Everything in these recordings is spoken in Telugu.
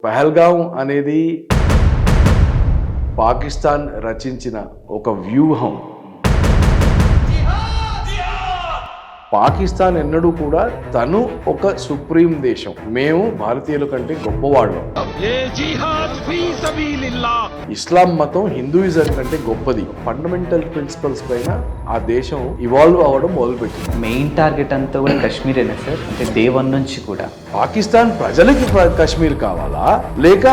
పహల్గాం అనేది పాకిస్తాన్ రచించిన ఒక వ్యూహం. పాకిస్తాన్ ఎన్నడూ కూడా తను ఒక సుప్రీం దేశం, మేము భారతీయుల కంటే గొప్పవాళ్ళం, ఇస్లాం మతం హిందూయిజం కంటే గొప్పది, ఫండమెంటల్ ప్రిన్సిపల్స్ పైన ఆ దేశం ఇవాల్వ్ అవ్వడం మొదలుపెట్టింది. మెయిన్ టార్గెట్ అంతా కూడా కశ్మీరేనా సార్? అంటే డే 1 నుంచి కూడా పాకిస్తాన్ ప్రజలకి కాశ్మీర్ కావాలా, లేక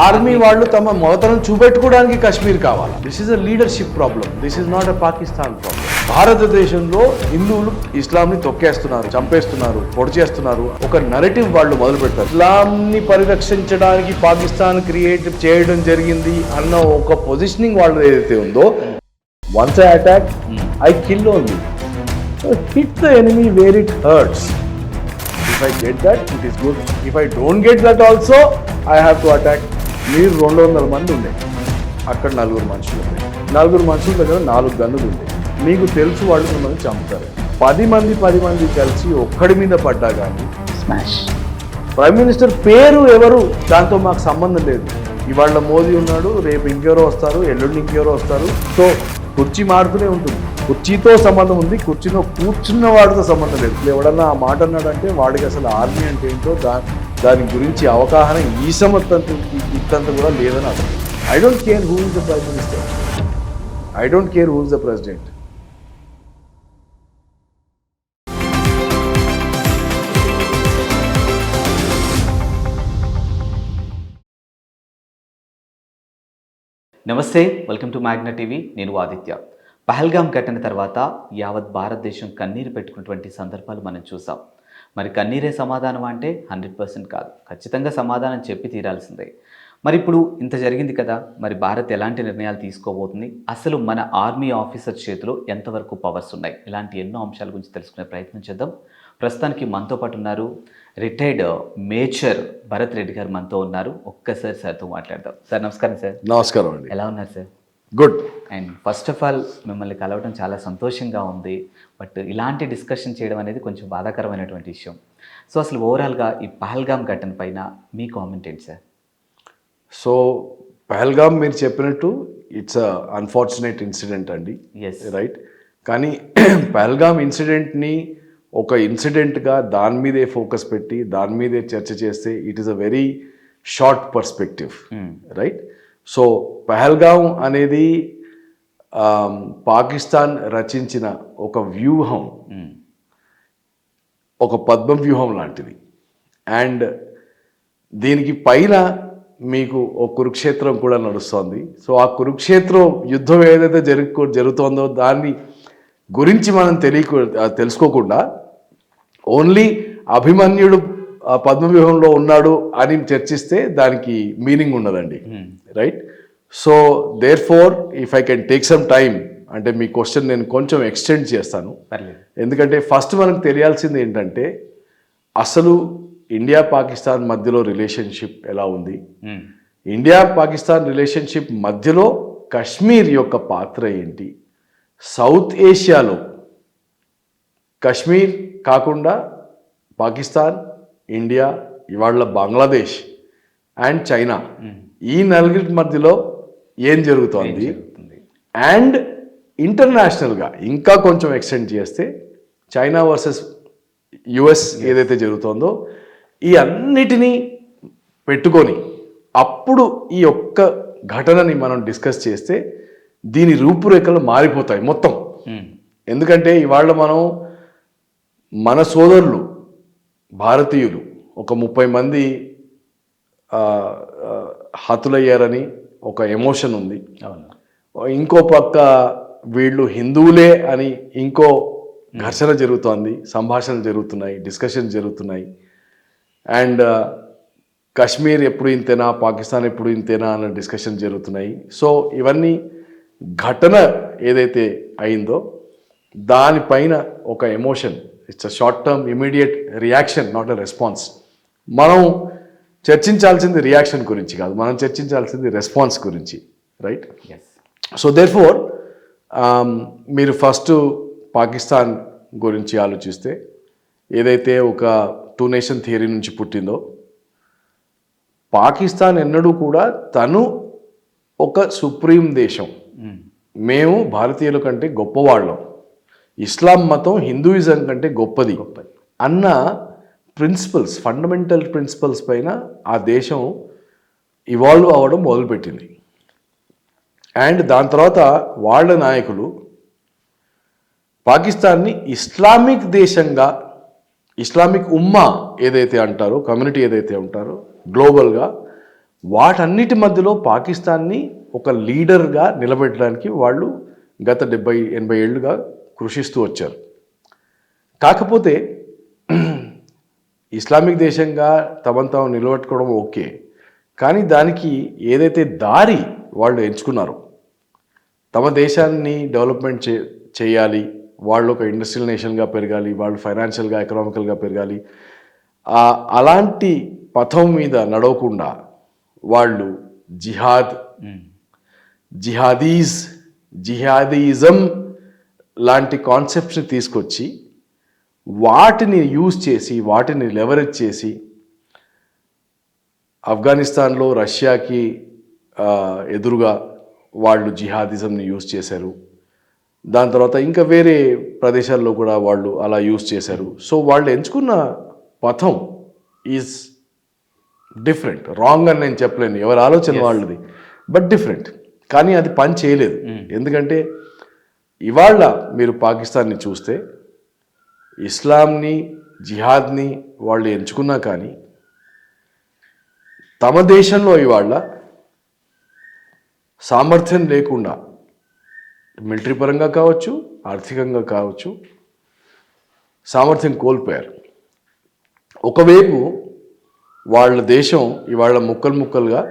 ఆర్మీ వాళ్ళు తమ మొదతను చూపెట్టుకోవడానికి కాశ్మీర్ కావాలా? This is a leadership problem, this is not a Pakistan problem. భారతదేశంలో హిందువులు ఇస్లాంని తొక్కేస్తున్నారు, చంపేస్తున్నారు, పొడి చేస్తున్నారు, ఒక నరేటివ్ వాళ్ళు మొదలు పెడతారు. ఇస్లాంని పరిరక్షించడానికి పాకిస్తాన్ క్రియేట్ చేయడం జరిగింది అన్న ఒక పొజిషనింగ్ వాళ్ళు ఏదైతే ఉందో, once I attack I kill only, hit the enemy where it hurts. If I get that, it is good. If I don't get that also, I have to attack. మీరు 200 మంది ఉండే, అక్కడ 4 మనుషులు ఉండే, 4 మనుషుల దగ్గర 4 గన్నులు ఉండే, మీకు తెలుసు వాళ్ళు మిమ్మల్ని చంపుతారు. 10 మంది కలిసి ఒక్కడి మీద పడ్డా కానీ స్మాష్. ప్రైమ్ మినిస్టర్ పేరు ఎవరు, దాంతో మాకు సంబంధం లేదు. ఇవాళ మోదీ ఉన్నాడు, రేపు ఇంకెవరో వస్తారు, ఎల్లుండి ఇంకెవరో వస్తారు. సో కుర్చీ మారుతూనే ఉంటుంది. కుర్చీతో సంబంధం ఉంది, కుర్చీలో కూర్చున్న వాడితో సంబంధం లేదు. ఎవడన్నా ఆ మాట అన్నాడంటే వాడికి అసలు ఆర్మీ అంటే ఏంటో దాని గురించి అవగాహన ఈ ఇంతంత కూడా లేదని అర్థం. I don't care who is the prime minister, I don't care who is the president. నమస్తే, వెల్కమ్ టు మ్యాగ్నా టీవీ. నేను ఆదిత్య. పహల్గాం ఘటన తర్వాత యావత్ భారతదేశం కన్నీరు పెట్టుకున్నటువంటి సందర్భాలు మనం చూసాం. మరి కన్నీరే సమాధానం అంటే 100% కాదు, ఖచ్చితంగా సమాధానం చెప్పి తీరాల్సిందే. మరి ఇప్పుడు ఇంత జరిగింది కదా, మరి భారత్ ఎలాంటి నిర్ణయాలు తీసుకోబోతుంది, అసలు మన ఆర్మీ ఆఫీసర్ చేతిలో ఎంతవరకు పవర్స్ ఉన్నాయి, ఇలాంటి ఎన్నో అంశాల గురించి తెలుసుకునే ప్రయత్నం చేద్దాం. ప్రస్తుతానికి మనతో పాటు ఉన్నారు రిటైర్డ్ మేజర్ భరత్ రెడ్డి గారు మనతో ఉన్నారు. ఒక్కసారి సార్తో మాట్లాడదాం. సార్ నమస్కారం. సార్ నమస్కారం అండి. ఎలా ఉన్నారు sir? Good. And first of all మిమ్మల్ని కలవడం చాలా సంతోషంగా ఉంది. బట్ ఇలాంటి డిస్కషన్ చేయడం అనేది కొంచెం బాధాకరమైనటువంటి విషయం. సో అసలు ఓవరాల్గా ఈ పహల్గాం ఘటన పైన మీ కామెంట్ ఏంటి సార్? సో పహల్గాం మీరు చెప్పినట్టు ఇట్స్ అ అన్ఫార్చునేట్ ఇన్సిడెంట్ అండి. Yes right. కానీ పహల్గాం ఇన్సిడెంట్ని ఒక ఇన్సిడెంట్గా దాని మీదే ఫోకస్ పెట్టి దాని మీదే చర్చ చేస్తే it is a very short perspective. Right. So Pahalgam అనేది పాకిస్తాన్ రచించిన ఒక వ్యూహం, ఒక పద్మ వ్యూహం లాంటిది. అండ్ దీనికి పైన మీకు ఒక కురుక్షేత్రం కూడా నడుస్తోంది. సో ఆ కురుక్షేత్రం యుద్ధం ఏదైతే జరుగుతోందో దాన్ని గురించి మనం తెలుసుకోకుండా ఓన్లీ అభిమన్యుడు పద్మవ్యూహంలో ఉన్నాడు అని చర్చిస్తే దానికి మీనింగ్ ఉండదండి. Right. So therefore if I can take some time, అంటే మీ క్వశ్చన్ నేను కొంచెం ఎక్స్టెండ్ చేస్తాను. ఎందుకంటే ఫస్ట్ మనకు తెలియాల్సింది ఏంటంటే అసలు ఇండియా పాకిస్తాన్ మధ్యలో రిలేషన్షిప్ ఎలా ఉంది, ఇండియా పాకిస్తాన్ రిలేషన్షిప్ మధ్యలో కశ్మీర్ యొక్క పాత్ర ఏంటి, సౌత్ ఏషియాలో కశ్మీర్ కాకుండా పాకిస్తాన్, ఇండియా, ఇవాళ బంగ్లాదేశ్ అండ్ చైనా, ఈ నలుగురి మధ్యలో ఏం జరుగుతోంది, అండ్ ఇంటర్నేషనల్గా ఇంకా కొంచెం ఎక్స్టెండ్ చేస్తే చైనా వర్సెస్ యుఎస్ ఏదైతే జరుగుతోందో ఈ అన్నిటినీ పెట్టుకొని అప్పుడు ఈ ఒక్క ఘటనని మనం డిస్కస్ చేస్తే దీని రూపురేఖలు మారిపోతాయి మొత్తం. ఎందుకంటే ఇవాళ మనం మన సోదరులు భారతీయులు ఒక 30 మంది హతులయ్యారని ఒక ఎమోషన్ ఉంది. ఇంకో పక్క వీళ్ళు హిందువులే అని ఇంకో ఘర్షణ జరుగుతోంది, సంభాషణలు జరుగుతున్నాయి, డిస్కషన్ జరుగుతున్నాయి. అండ్ కశ్మీర్ ఎప్పుడు ఇంతేనా, పాకిస్తాన్ ఎప్పుడు ఇంతేనా అన్న డిస్కషన్ జరుగుతున్నాయి. సో ఇవన్నీ ఘటన ఏదైతే అయిందో దానిపైన ఒక emotion, it's a short term immediate reaction, not a response. మనం చర్చించాల్సింది రియాక్షన్ గురించి కాదు, మనం చర్చించాల్సింది రెస్పాన్స్ గురించి. రైట్. సో దేర్ ఫోర్ మీరు ఫస్ట్ పాకిస్తాన్ గురించి ఆలోచిస్తే ఏదైతే ఒక 2 నేషన్ థియరీ నుంచి పుట్టిందో పాకిస్తాన్ ఎన్నడూ కూడా తను ఒక సుప్రీం దేశం, మేము భారతీయుల కంటే గొప్పవాళ్ళం, ఇస్లాం మతం హిందూయిజం కంటే గొప్పది అన్న ప్రిన్సిపల్స్, ఫండమెంటల్ ప్రిన్సిపల్స్ పైన ఆ దేశం ఇవాల్వ్ అవ్వడం మొదలుపెట్టింది. అండ్ దాని తర్వాత వాళ్ళ నాయకులు పాకిస్తాన్ని ఇస్లామిక్ దేశంగా, ఇస్లామిక్ ఉమ్మా ఏదైతే అంటారో, కమ్యూనిటీ ఏదైతే ఉంటారో గ్లోబల్గా, వాటన్నిటి మధ్యలో పాకిస్తాన్ని ఒక లీడర్గా నిలబెట్టడానికి వాళ్ళు గత 70-80 ఏళ్ళుగా కృషిస్తూ వచ్చారు. కాకపోతే ఇస్లామిక్ దేశంగా తమను తాము నిలబెట్టుకోవడం ఓకే, కానీ దానికి ఏదైతే దారి వాళ్ళు ఎంచుకున్నారో, తమ దేశాన్ని డెవలప్మెంట్ చేయాలి, వాళ్ళు ఒక ఇండస్ట్రియల్ నేషన్గా పెరగాలి, వాళ్ళు ఫైనాన్షియల్గా ఎకనామికల్గా పెరగాలి, అలాంటి పథం మీద నడవకుండా వాళ్ళు జిహాదీజం లాంటి కాన్సెప్ట్స్ని తీసుకొచ్చి వాటిని యూజ్ చేసి, వాటిని లెవరేజ్ చేసి ఆఫ్ఘనిస్తాన్లో రష్యాకి ఎదురుగా వాళ్ళు జిహాదిజంని యూజ్ చేశారు. దాని తర్వాత ఇంకా వేరే ప్రదేశాల్లో కూడా వాళ్ళు అలా యూజ్ చేశారు. సో వాళ్ళు ఎంచుకున్న పథం ఈజ్ డిఫరెంట్. రాంగ్ అని నేను చెప్పలేను, ఎవరి ఆలోచన వాళ్ళది, బట్ డిఫరెంట్. కానీ అది పని చేయలేదు. ఎందుకంటే ఇవాళ మీరు పాకిస్తాన్ని చూస్తే ఇస్లాంని, జిహాద్ని వాళ్ళు ఎంచుకున్నా కానీ తమ దేశంలో ఇవాళ సామర్థ్యం లేకుండా, మిలిటరీ పరంగా కావచ్చు, ఆర్థికంగా కావచ్చు, సామర్థ్యం కోల్పోయారు. ఒకవైపు వాళ్ళ దేశం ఇవాళ ముక్కలుగా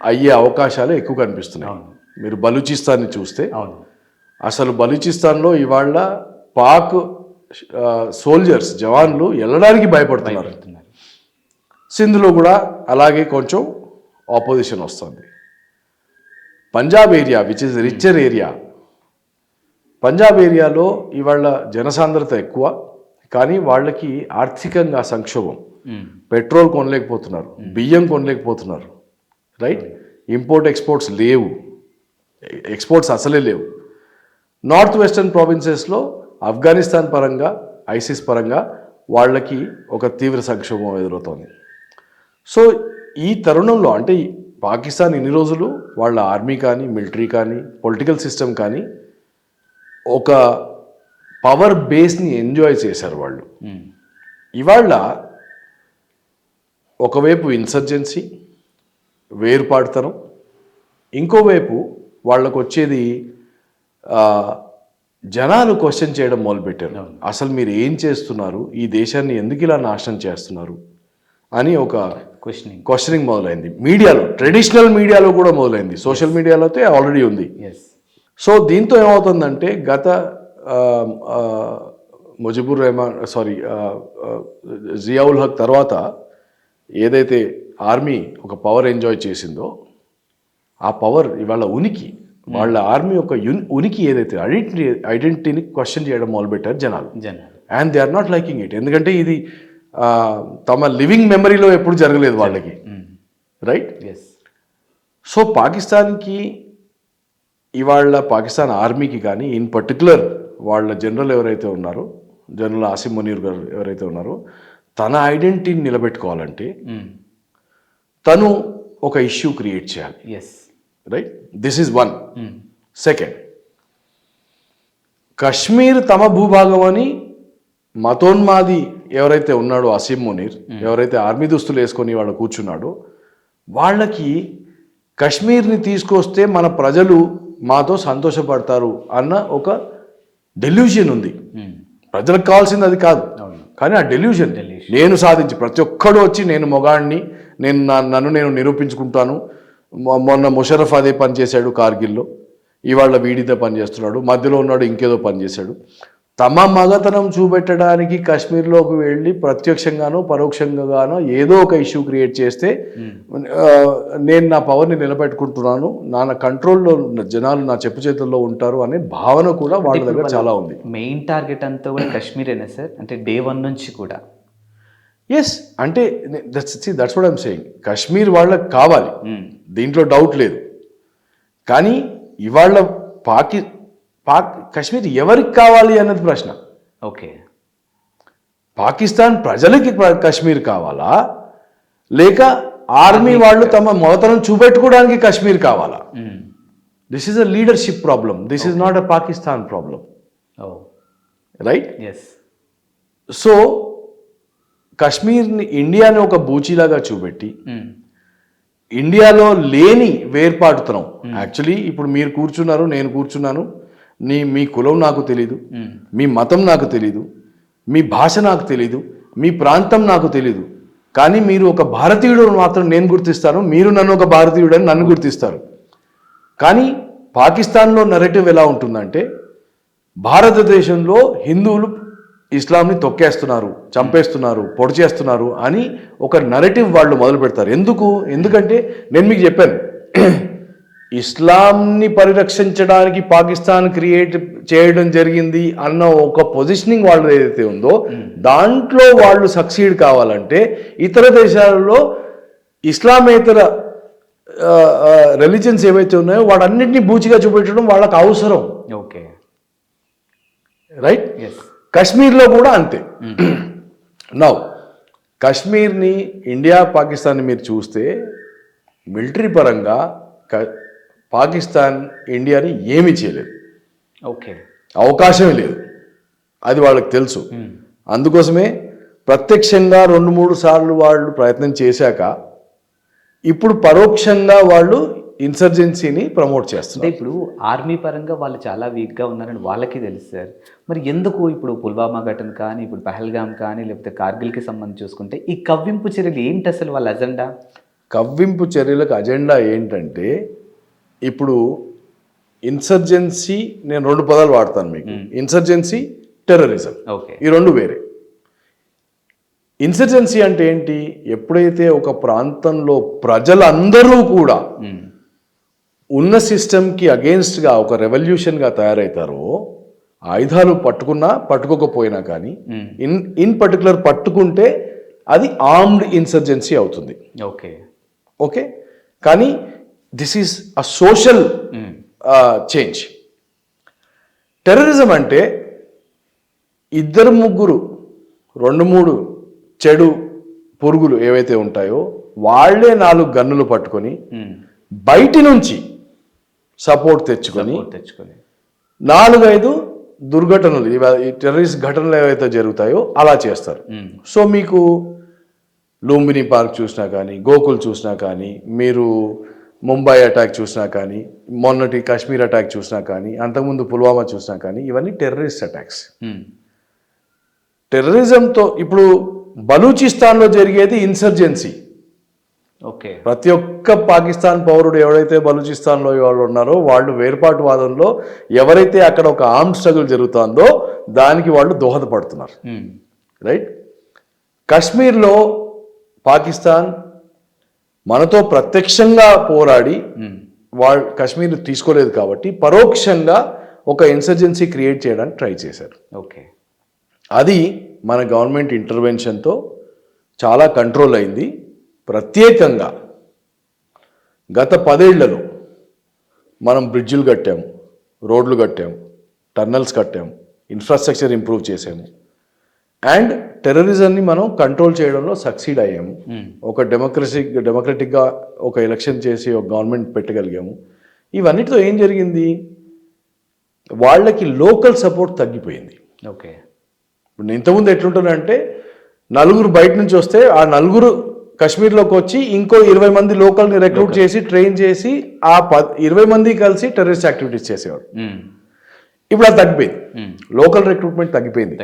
అయ్యే అవకాశాలు ఎక్కువ కనిపిస్తున్నాయి. మీరు బలూచిస్తాన్ని చూస్తే అసలు బలూచిస్తాన్లో ఇవాళ పాక్ సోల్జర్స్, జవాన్లు వెళ్ళడానికి భయపడుతున్నారు. సింధులో కూడా అలాగే కొంచెం ఆపోజిషన్ వస్తుంది. Punjab area which is richer area, Punjab ఏరియాలో ఇవాళ జనసాంద్రత ఎక్కువ, కానీ వాళ్ళకి ఆర్థికంగా సంక్షోభం. పెట్రోల్ కొనలేకపోతున్నారు, బియ్యం కొనలేకపోతున్నారు, రైట్? ఇంపోర్ట్ ఎక్స్పోర్ట్స్ లేవు, ఎక్స్పోర్ట్స్ అసలే లేవు. నార్త్ వెస్టర్న్ ప్రావిన్సెస్లో ఆఫ్ఘనిస్తాన్ పరంగా, ఐసిస్ పరంగా వాళ్ళకి ఒక తీవ్ర సంక్షోభం ఎదురవుతోంది. సో ఈ తరుణంలో అంటే పాకిస్తాన్ ఇన్ని రోజులు వాళ్ళ ఆర్మీ కానీ, మిలిటరీ కానీ, పొలిటికల్ సిస్టమ్ కానీ ఒక పవర్ బేస్ని ఎంజాయ్ చేశారు వాళ్ళు. ఇవాళ ఒకవైపు ఇన్సర్జెన్సీ, వేరుపాటుతనం, ఇంకోవైపు వాళ్ళకు వచ్చేది జనాలు క్వశ్చన్ చేయడం మొదలుపెట్టారు. అసలు మీరు ఏం చేస్తున్నారు, ఈ దేశాన్ని ఎందుకు ఇలా నాశనం చేస్తున్నారు అని ఒక క్వశ్చనింగ్ మొదలైంది. మీడియాలో, ట్రెడిషనల్ మీడియాలో కూడా మొదలైంది, సోషల్ మీడియాలో అయితే ఆల్రెడీ ఉంది. సో దీంతో ఏమవుతుందంటే గత ముజిబుర్ రెహమాన్ జియావుల్ హక్ తర్వాత ఏదైతే ఆర్మీ ఒక పవర్ ఎంజాయ్ చేసిందో, ఆ పవర్ ఇవాళ ఉనికి, వాళ్ళ ఆర్మీ యొక్క ఉనికి ఏదైతే ఐడెంటిటీని క్వశ్చన్ చేయడం మొదలుపెట్టారు జనాలు. And they are not liking it. ఎందుకంటే ఇది తమ లివింగ్ మెమరీలో ఎప్పుడు జరగలేదు వాళ్ళకి, రైట్? సో పాకిస్తాన్కి ఇవాళ పాకిస్తాన్ ఆర్మీకి కానీ, ఇన్ పర్టికులర్ వాళ్ళ జనరల్ ఎవరైతే ఉన్నారో, జనరల్ ఆసిమ్ మునీర్ గారు ఎవరైతే ఉన్నారో, తన ఐడెంటిటీని నిలబెట్టుకోవాలంటే తను ఒక ఇష్యూ క్రియేట్ చేయాలి, right? This is one. Second, Kashmir తమ భూభాగం అని మతోన్మాది ఎవరైతే ఉన్నాడో ఆసిమ్ మునీర్, ఎవరైతే ఆర్మీ దుస్తులు వేసుకొని వాళ్ళు కూర్చున్నాడో, వాళ్ళకి కశ్మీర్ని తీసుకొస్తే మన ప్రజలు మాతో సంతోషపడతారు అన్న ఒక డెల్యూషన్ ఉంది. ప్రజలకు కావాల్సింది అది కాదు, కానీ ఆ డెల్యూషన్ నేను సాధించి, ప్రతి ఒక్కడు వచ్చి నేను మొగాడిని, నన్ను నేను నిరూపించుకుంటాను, మొన్న ముషరఫ్ అదే పని చేశాడు కార్గిల్లో, ఇవాళ వీడితో పని చేస్తున్నాడు, మధ్యలో ఉన్నాడు ఇంకేదో పని చేశాడు. తమ మగతనం చూపెట్టడానికి కాశ్మీర్లోకి వెళ్ళి ప్రత్యక్షంగానో పరోక్షంగానో ఏదో ఒక ఇష్యూ క్రియేట్ చేస్తే నేను నా పవర్ని నిలబెట్టుకుంటున్నాను, నా కంట్రోల్లో జనాలు నా చెప్పు చేతుల్లో ఉంటారు అనే భావన కూడా వాళ్ళ దగ్గర చాలా ఉంది. మెయిన్ టార్గెట్ అంతా కూడా కాశ్మీరేనా సార్? అంటే డే 1 నుంచి కూడా ఎస్ అంటే that's what I'm saying. Kashmir వాళ్ళకి కావాలి, దీంట్లో డౌట్ లేదు. కానీ ఇవాళ కశ్మీర్ ఎవరికి కావాలి అన్నది ప్రశ్న. ఓకే, పాకిస్తాన్ ప్రజలకి కశ్మీర్ కావాలా, లేక ఆర్మీ వాళ్ళు తమ మొదతనం చూపెట్టుకోవడానికి కశ్మీర్ కావాలా? This is a leadership problem. This is not a Pakistan problem, right? Yes. So కశ్మీర్ని ఇండియాని ఒక బూచీలాగా చూపెట్టి ఇండియాలో లేని వేర్పాటుతనం. యాక్చువల్లీ ఇప్పుడు మీరు కూర్చున్నారు, నేను కూర్చున్నాను, మీ కులం నాకు తెలీదు, మీ మతం నాకు తెలీదు, మీ భాష నాకు తెలీదు, మీ ప్రాంతం నాకు తెలీదు. కానీ మీరు ఒక భారతీయుడు మాత్రం నేను గుర్తిస్తాను, మీరు నన్ను ఒక భారతీయుడని నన్ను గుర్తిస్తారు. కానీ పాకిస్తాన్లో నరేటివ్ ఎలా ఉంటుందంటే భారతదేశంలో హిందువులు ఇస్లాంని తొక్కేస్తున్నారు, చంపేస్తున్నారు, పొడి చేస్తున్నారు అని ఒక నరేటివ్ వాళ్ళు మొదలు పెడతారు. ఎందుకంటే నేను మీకు చెప్పాను, ఇస్లాంని పరిరక్షించడానికి పాకిస్తాన్ క్రియేట్ చేయడం జరిగింది అన్న ఒక పొజిషనింగ్ వాళ్ళు ఏదైతే ఉందో దాంట్లో వాళ్ళు సక్సీడ్ కావాలంటే ఇతర దేశాలలో ఇస్లామేతర రిలీజన్స్ ఏవైతే ఉన్నాయో వాటన్నిటిని బూచిగా చూపించడం వాళ్ళకి అవసరం. Okay, right? కశ్మీర్లో కూడా అంతే. నౌ కశ్మీర్ని ఇండియా పాకిస్తాన్ని మీరు చూస్తే మిలిటరీ పరంగా పాకిస్తాన్ ఇండియాని ఏమీ చేయలేదు. ఓకే, అవకాశమే లేదు, అది వాళ్ళకి తెలుసు. అందుకోసమే ప్రత్యక్షంగా 2-3 సార్లు వాళ్ళు ప్రయత్నం చేశాక ఇప్పుడు పరోక్షంగా వాళ్ళు ఇన్సర్జెన్సీని ప్రమోట్ చేస్తున్నారు. ఇప్పుడు ఆర్మీ పరంగా వాళ్ళు చాలా వీక్గా ఉన్నారని వాళ్ళకి తెలుసు సార్. మరి ఎందుకు ఇప్పుడు పుల్వామా ఘటన కానీ, ఇప్పుడు పహల్గామ్ కానీ, లేకపోతే కార్గిల్కి సంబంధించి చూసుకుంటే ఈ కవ్వింపు చర్యలు ఏంటి అసలు వాళ్ళ అజెండా? కవ్వింపు చర్యలకు అజెండా ఏంటంటే ఇప్పుడు ఇన్సర్జెన్సీ, నేను 2 పదాలు వాడతాను మీకు, ఇన్సర్జెన్సీ, టెర్రరిజం. ఓకే, ఈ 2 వేరే. ఇన్సర్జెన్సీ అంటే ఏంటి? ఎప్పుడైతే ఒక ప్రాంతంలో ప్రజలందరూ కూడా ఉన్న సిస్టమ్కి అగెయిన్స్ట్గా ఒక రెవల్యూషన్గా తయారవుతారో, ఆయుధాలు పట్టుకున్నా పట్టుకోకపోయినా కానీ ఇన్ పర్టికులర్ పట్టుకుంటే అది ఆర్మ్డ్ ఇన్సర్జెన్సీ అవుతుంది. ఓకే ఓకే, కానీ this is a social change. Terrorism అంటే 2-3 2-3 చెడు పురుగులు ఏవైతే ఉంటాయో వాళ్ళే 4 గన్నులు పట్టుకొని బయటి నుంచి సపోర్ట్ తెచ్చుకొని 4-5 దుర్ఘటనలు, ఈ టెర్రరిస్ట్ ఘటనలు ఏవైతే జరుగుతాయో అలా చేస్తారు. సో మీకు లుంబిని పార్క్ చూసినా కానీ, గోకుల్ చూసినా కానీ, మీరు ముంబై అటాక్ చూసినా కానీ, మొన్నటి కాశ్మీర్ అటాక్ చూసినా కానీ, అంతకుముందు పుల్వామా చూసినా కానీ, ఇవన్నీ టెర్రరిస్ట్ అటాక్స్. టెర్రరిజంతో ఇప్పుడు బలూచిస్తాన్లో జరిగేది ఇన్సర్జెన్సీ. ఓకే, ప్రతి ఒక్క పాకిస్తాన్ పౌరుడు ఎవరైతే బలూచిస్తాన్లో వాళ్ళు ఉన్నారో వాళ్ళు వేర్పాటువాదంలో ఎవరైతే అక్కడ ఒక ఆర్మ్ స్ట్రగుల్ జరుగుతుందో దానికి వాళ్ళు దోహదపడుతున్నారు, రైట్? కశ్మీర్లో పాకిస్తాన్ మనతో ప్రత్యక్షంగా పోరాడి వాళ్ళు కశ్మీర్ తీసుకోలేదు కాబట్టి పరోక్షంగా ఒక ఇన్సర్జెన్సీ క్రియేట్ చేయడానికి ట్రై చేశారు. ఓకే, అది మన గవర్నమెంట్ ఇంటర్వెన్షన్తో చాలా కంట్రోల్ అయింది. ప్రత్యేకంగా గత 10 ఏళ్లలో మనం బ్రిడ్జిలు కట్టాము, రోడ్లు కట్టాము, టన్నల్స్ కట్టాము, ఇన్ఫ్రాస్ట్రక్చర్ ఇంప్రూవ్ చేసాము, అండ్ టెర్రరిజంని మనం కంట్రోల్ చేయడంలో సక్సీడ్ అయ్యాము. ఒక డెమోక్రటిక్గా ఒక ఎలక్షన్ చేసి ఒక గవర్నమెంట్ పెట్టగలిగాము. ఇవన్నిటితో ఏం జరిగింది? వాళ్ళకి లోకల్ సపోర్ట్ తగ్గిపోయింది. ఓకే, ఇప్పుడు ఇంతకుముందు ఎట్లుంటుందంటే 4 బయట నుంచి వస్తే ఆ 4 కశ్మీర్లోకి వచ్చి ఇంకో 20 మంది లోకల్ని రిక్రూట్ చేసి ట్రైన్ చేసి ఆ 20 మంది కలిసి టెర్రరిస్ట్ యాక్టివిటీస్ చేసేవారు. ఇప్పుడు అది తగ్గిపోయింది, లోకల్ రిక్రూట్మెంట్ తగ్గిపోయింది,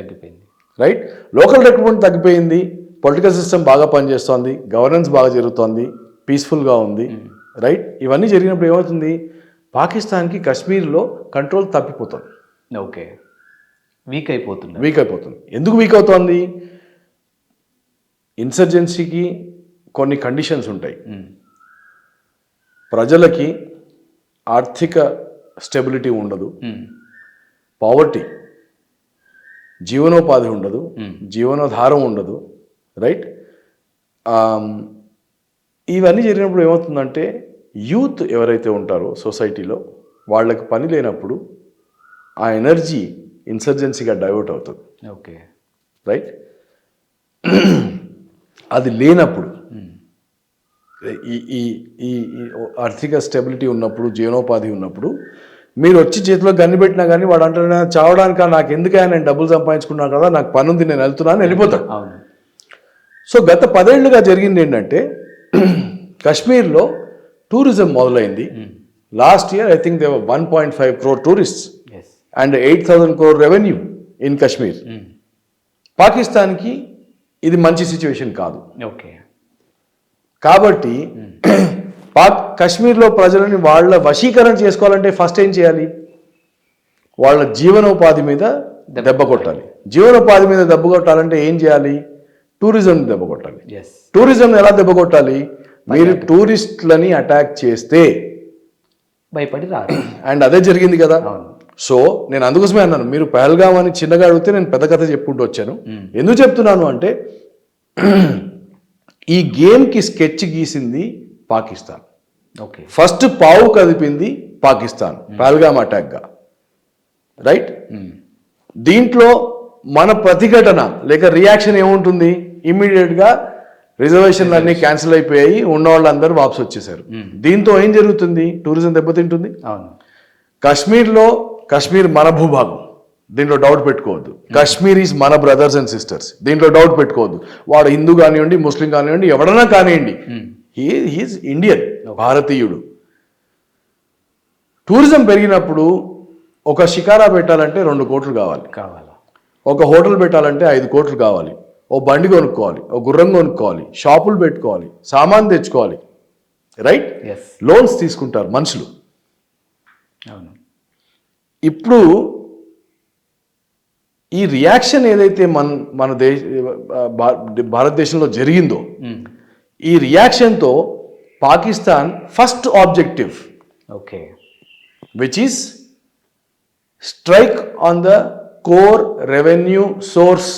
రైట్? లోకల్ రిక్రూట్మెంట్ తగ్గిపోయింది, పొలిటికల్ సిస్టమ్ బాగా పనిచేస్తోంది, గవర్నెన్స్ బాగా జరుగుతోంది, పీస్ఫుల్గా ఉంది, రైట్? ఇవన్నీ జరిగినప్పుడు ఏమవుతుంది? పాకిస్తాన్కి కశ్మీర్లో కంట్రోల్ తప్పిపోతుంది. ఓకే, వీక్ అయిపోతుంది. ఎందుకు వీక్ అవుతోంది? ఇన్సర్జెన్సీకి కొన్ని కండిషన్స్ ఉంటాయి. ప్రజలకి ఆర్థిక స్టెబిలిటీ ఉండదు, పావర్టీ, జీవనోపాధి ఉండదు, జీవనాధారం ఉండదు, రైట్? ఇవన్నీ జరిగినప్పుడు ఏమవుతుందంటే యూత్ ఎవరైతే ఉంటారో సొసైటీలో వాళ్ళకి పని లేనప్పుడు ఆ ఎనర్జీ ఇన్సర్జెన్సీగా డైవర్ట్ అవుతుంది. Okay, right. అది లేనప్పుడు ఈ ఈ ఈ ఈ ఆర్థిక స్టెబిలిటీ ఉన్నప్పుడు, జీవనోపాధి ఉన్నప్పుడు మీరు వచ్చి చేతిలో గన్ను పెట్టినా కానీ వాడు అంటారు చావడానికి నాకు ఎందుకైనా, నేను డబ్బులు సంపాదించుకున్నాను కదా, నాకు పని ఉంది, నేను వెళ్తున్నాను, వెళ్ళిపోతాడు. అవును. సో గత 10 ఏళ్ళుగా జరిగింది ఏంటంటే కాశ్మీర్లో టూరిజం మొదలైంది. Last year I think there were 1.5 crore tourists yes. And 8,000 crore revenue in Kashmir. పాకిస్తాన్కి ఇది మంచి సిచ్యువేషన్ కాదు. ఓకే. కాబట్టి కాశ్మీర్లో ప్రజలని వాళ్ళ వశీకరణ చేసుకోవాలంటే ఫస్ట్ ఏం చేయాలి? వాళ్ళ జీవనోపాధి మీద దెబ్బ కొట్టాలి. జీవనోపాధి మీద దెబ్బ కొట్టాలంటే ఏం చేయాలి? టూరిజం దెబ్బ కొట్టాలి. ఎస్. టూరిజం ఎలా దెబ్బ కొట్టాలి? మీరు టూరిస్టులని అటాక్ చేస్తే భయపడి రాదు. అండ్ అదే జరిగింది కదా. అవును. సో నేను అందుకోసమే అన్నాను, మీరు పహల్గామ్ అని చిన్నగా అడిగితే నేను పెద్ద కథ చెప్పుకుంటూ వచ్చాను. ఎందుకు చెప్తున్నాను అంటే ఈ గేమ్కి స్కెచ్ గీసింది పాకిస్తాన్. ఓకే. ఫస్ట్ పావు కదిపింది పాకిస్తాన్ పహల్గామ్ అటాక్గా. రైట్. దీంట్లో మన ప్రతిఘటన లేక రియాక్షన్ ఏముంటుంది? ఇమ్మీడియట్గా రిజర్వేషన్లు అన్నీ క్యాన్సిల్ అయిపోయాయి, ఉన్న వాళ్ళందరూ వాపసు వచ్చేసారు. దీంతో ఏం జరుగుతుంది? టూరిజం దెబ్బతింటుంది. అవును. కాశ్మీర్ మన భూభాగం, దీంట్లో డౌట్ పెట్టుకోవద్దు. కాశ్మీర్ ఈజ్ మన బ్రదర్స్ అండ్ సిస్టర్స్, దీంట్లో డౌట్ పెట్టుకోవద్దు. వాడు హిందూ కానివ్వండి, ముస్లిం కానివ్వండి, ఎవడన్నా కానివ్వండి, హీఈస్ ఇండియన్, భారతీయుడు. టూరిజం పెరిగినప్పుడు ఒక షికారా పెట్టాలంటే 2 కోట్లు కావాలి. ఒక హోటల్ పెట్టాలంటే 5 కోట్లు కావాలి. ఓ బండి కొనుక్కోవాలి, ఓ గుర్రం కొనుక్కోవాలి, షాపులు పెట్టుకోవాలి, సామాన్ తెచ్చుకోవాలి. రైట్. లోన్స్ తీసుకుంటారు మనుషులు. అవును. ఇప్పుడు ఈ రియాక్షన్ ఏదైతే మన భారతదేశంలో జరిగిందో, ఈ రియాక్షన్తో Pakistan first objective, okay, which is strike on the core revenue source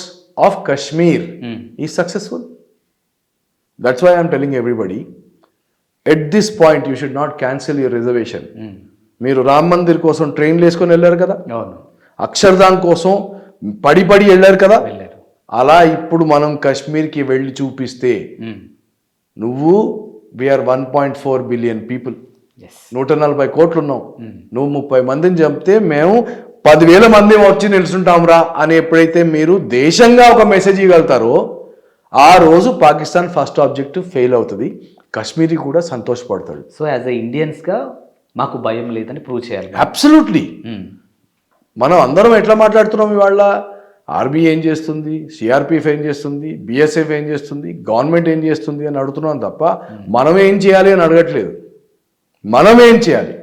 of Kashmir, is successful. That's why I'm telling everybody, at this point you should not cancel your reservation. మీరు రామ్ మందిర్ కోసం ట్రైన్లు వేసుకొని వెళ్ళారు కదా, అక్షర్ధామ్ కోసం పడి వెళ్ళారు కదా. అలా ఇప్పుడు మనం కాశ్మీర్కి వెళ్ళి చూపిస్తే నువ్వు వీఆర్ 1.4 బిలియన్ పీపుల్, 140 కోట్లు ఉన్నాం. నువ్వు 30 మందిని చంపితే మేము 10,000 మంది వచ్చి నిలుచుంటాంరా అని ఎప్పుడైతే మీరు దేశంగా ఒక మెసేజ్ ఇవ్వగలుగుతారో ఆ రోజు పాకిస్తాన్ ఫస్ట్ ఆబ్జెక్టివ్ ఫెయిల్ అవుతుంది, కాశ్మీరీ కూడా సంతోషపడతాడు. సో యాజ్ ఎ ఇండియన్స్గా మాకు భయం లేదని ప్రూవ్ చేయాలి. అబ్సల్యూట్లీ. మనం అందరం ఎట్లా మాట్లాడుతున్నాం ఇవాళ? ఆర్మీ ఏం చేస్తుంది, సిఆర్పిఎఫ్ ఏం చేస్తుంది, బిఎస్ఎఫ్ ఏం చేస్తుంది, గవర్నమెంట్ ఏం చేస్తుంది అని అడుగుతున్నాం తప్ప మనం ఏం చేయాలి అని అడగట్లేదు. మనం ఏం చేయాలి